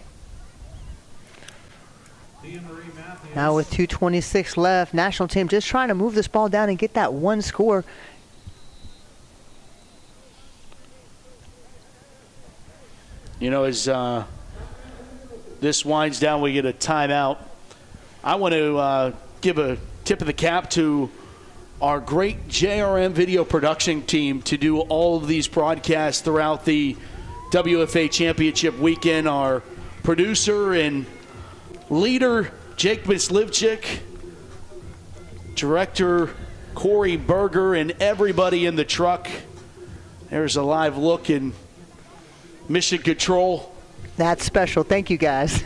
Now with 2:26 left, national team just trying to move this ball down and get that one score. You know, as this winds down, we get a timeout. I want to give a tip of the cap to our great JRM video production team to do all of these broadcasts throughout the WFA Championship weekend. Our producer and leader, Jake Mislivchik, director Corey Berger, and everybody in the truck. There's a live look in Mission Control. That's special. Thank you, guys.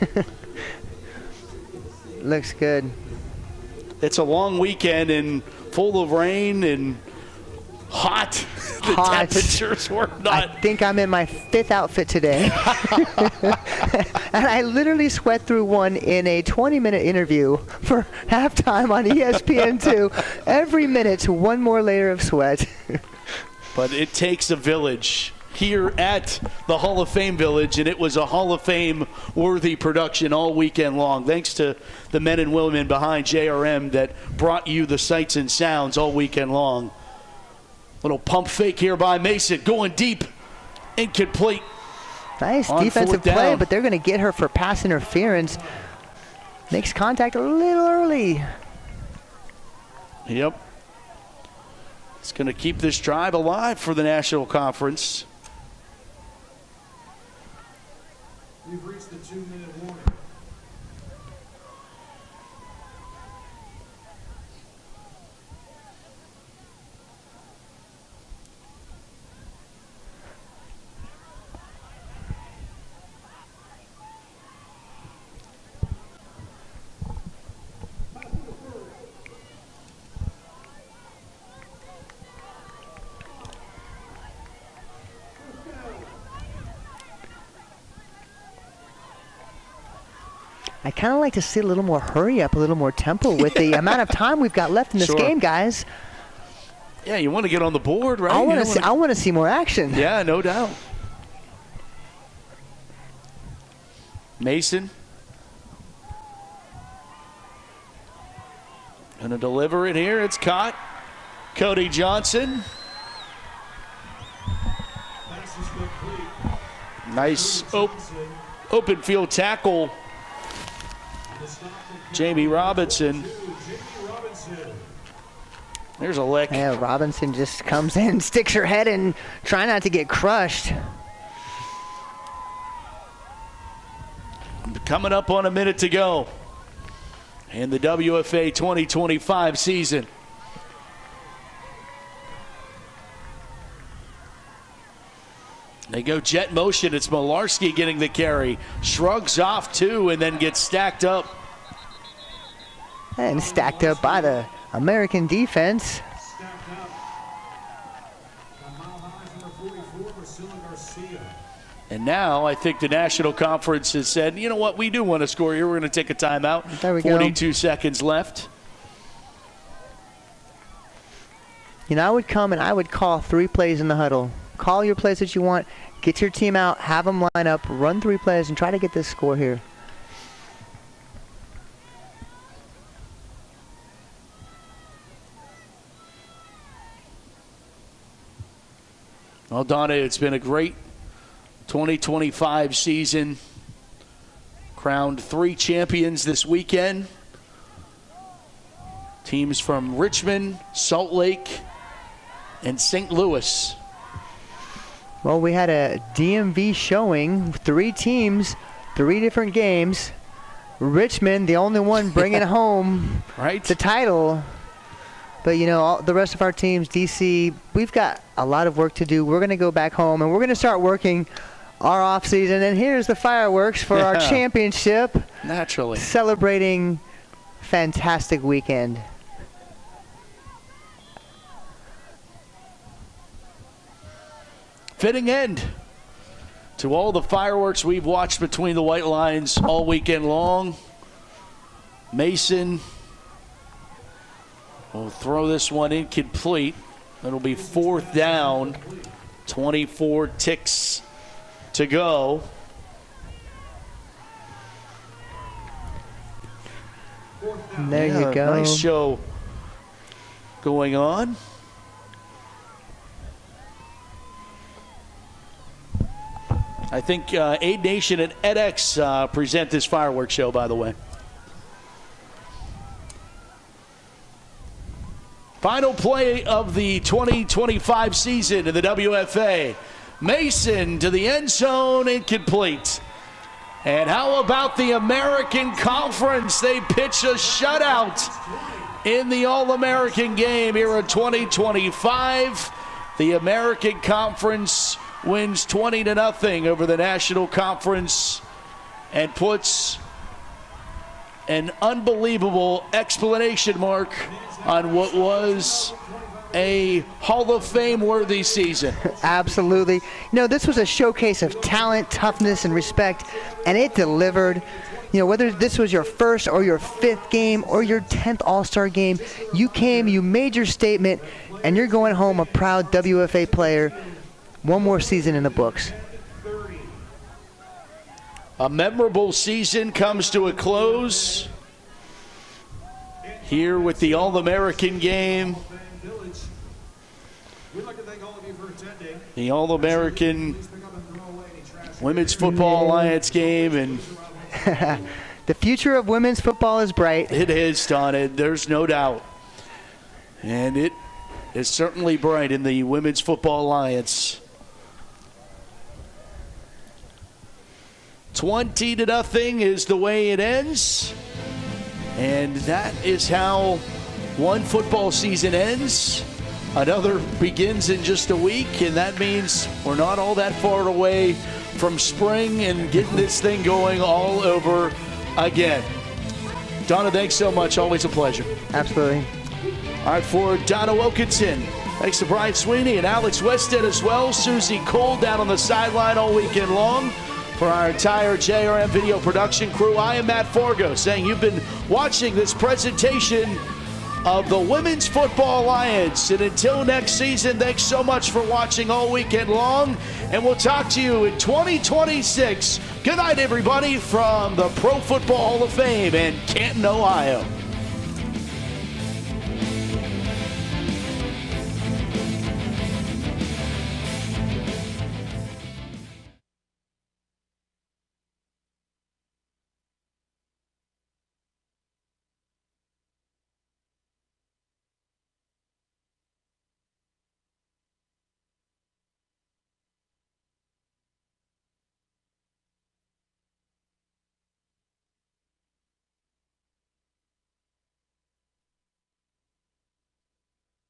Looks good. It's a long weekend and full of rain and hot. The temperatures were not. I think I'm in my 5th outfit today. And I literally sweat through one in a 20-minute interview for halftime on ESPN2. Every minute, one more layer of sweat. But it takes a village here at the Hall of Fame Village, and it was a Hall of Fame-worthy production all weekend long. Thanks to the men and women behind JRM that brought you the sights and sounds all weekend long. Little pump fake here by Mason, going deep, incomplete. Nice defensive play, but they're going to get her for pass interference. Makes contact a little early. Yep. It's going to keep this drive alive for the National Conference. We've reached the 2-minute warning. I kind of like to see a little more hurry up, a little more tempo with the amount of time we've got left in this game, guys. Yeah, you want to get on the board, right? I want to see more action. Yeah, no doubt. Mason. Gonna deliver it here. It's caught. Cody Johnson. Nice open field tackle. Jamie Robinson. There's a lick. Yeah, Robinson just comes in, sticks her head in, try not to get crushed. Coming up on a minute to go in the WFA 2025 season. They go jet motion. It's Malarski getting the carry. Shrugs off two and then gets stacked up. And stacked up by the American defense. And now I think the National Conference has said, you know what, we do want to score here. We're going to take a timeout. There we 42 go. seconds left. You know, I would come and I would call 3 plays in the huddle. Call your plays that you want. Get your team out. Have them line up. Run 3 plays and try to get this score here. Well, Donna, it's been a great 2025 season. Crowned 3 champions this weekend. Teams from Richmond, Salt Lake, and St. Louis. Well, we had a DMV showing. 3 teams, 3 different games. Richmond, the only one bringing home the title. But, you know, all the rest of our teams, DC, we've got a lot of work to do. We're going to go back home, and we're going to start working our off-season. And here's the fireworks for our championship. Naturally. Celebrating fantastic weekend. Fitting end to all the fireworks we've watched between the white lines all weekend long. Mason will throw this one incomplete. It'll be 4th down. 24 ticks to go. There you go. Nice show going on. I think Aid Nation and edX present this fireworks show, by the way. Final play of the 2025 season in the WFA. Mason to the end zone, incomplete. And how about the American Conference? They pitch a shutout in the All-American game here in 2025. The American Conference wins 20-0 over the National Conference and puts an unbelievable exclamation mark on what was a Hall of Fame worthy season. Absolutely. You know, this was a showcase of talent, toughness, and respect, and it delivered. You know, whether this was your first or your 5th game or your 10th All-Star game, you came, you made your statement, and you're going home a proud WFA player. One more season in the books. A memorable season comes to a close here with the All-American game. The All-American Women's Football Alliance game. And the future of women's football is bright. It is, Donna. There's no doubt. And it is certainly bright in the Women's Football Alliance. 20-0 is the way it ends. And that is how one football season ends. Another begins in just a week, and that means we're not all that far away from spring and getting this thing going all over again. Donna, thanks so much. Always a pleasure. Absolutely. All right, for Donna Wilkinson, thanks to Brian Sweeney and Alex Westhead as well. Susie Cole down on the sideline all weekend long. For our entire JRM video production crew, I am Matt Forgo saying you've been watching this presentation of the Women's Football Alliance. And until next season, thanks so much for watching all weekend long, and we'll talk to you in 2026. Good night, everybody, from the Pro Football Hall of Fame in Canton, Ohio.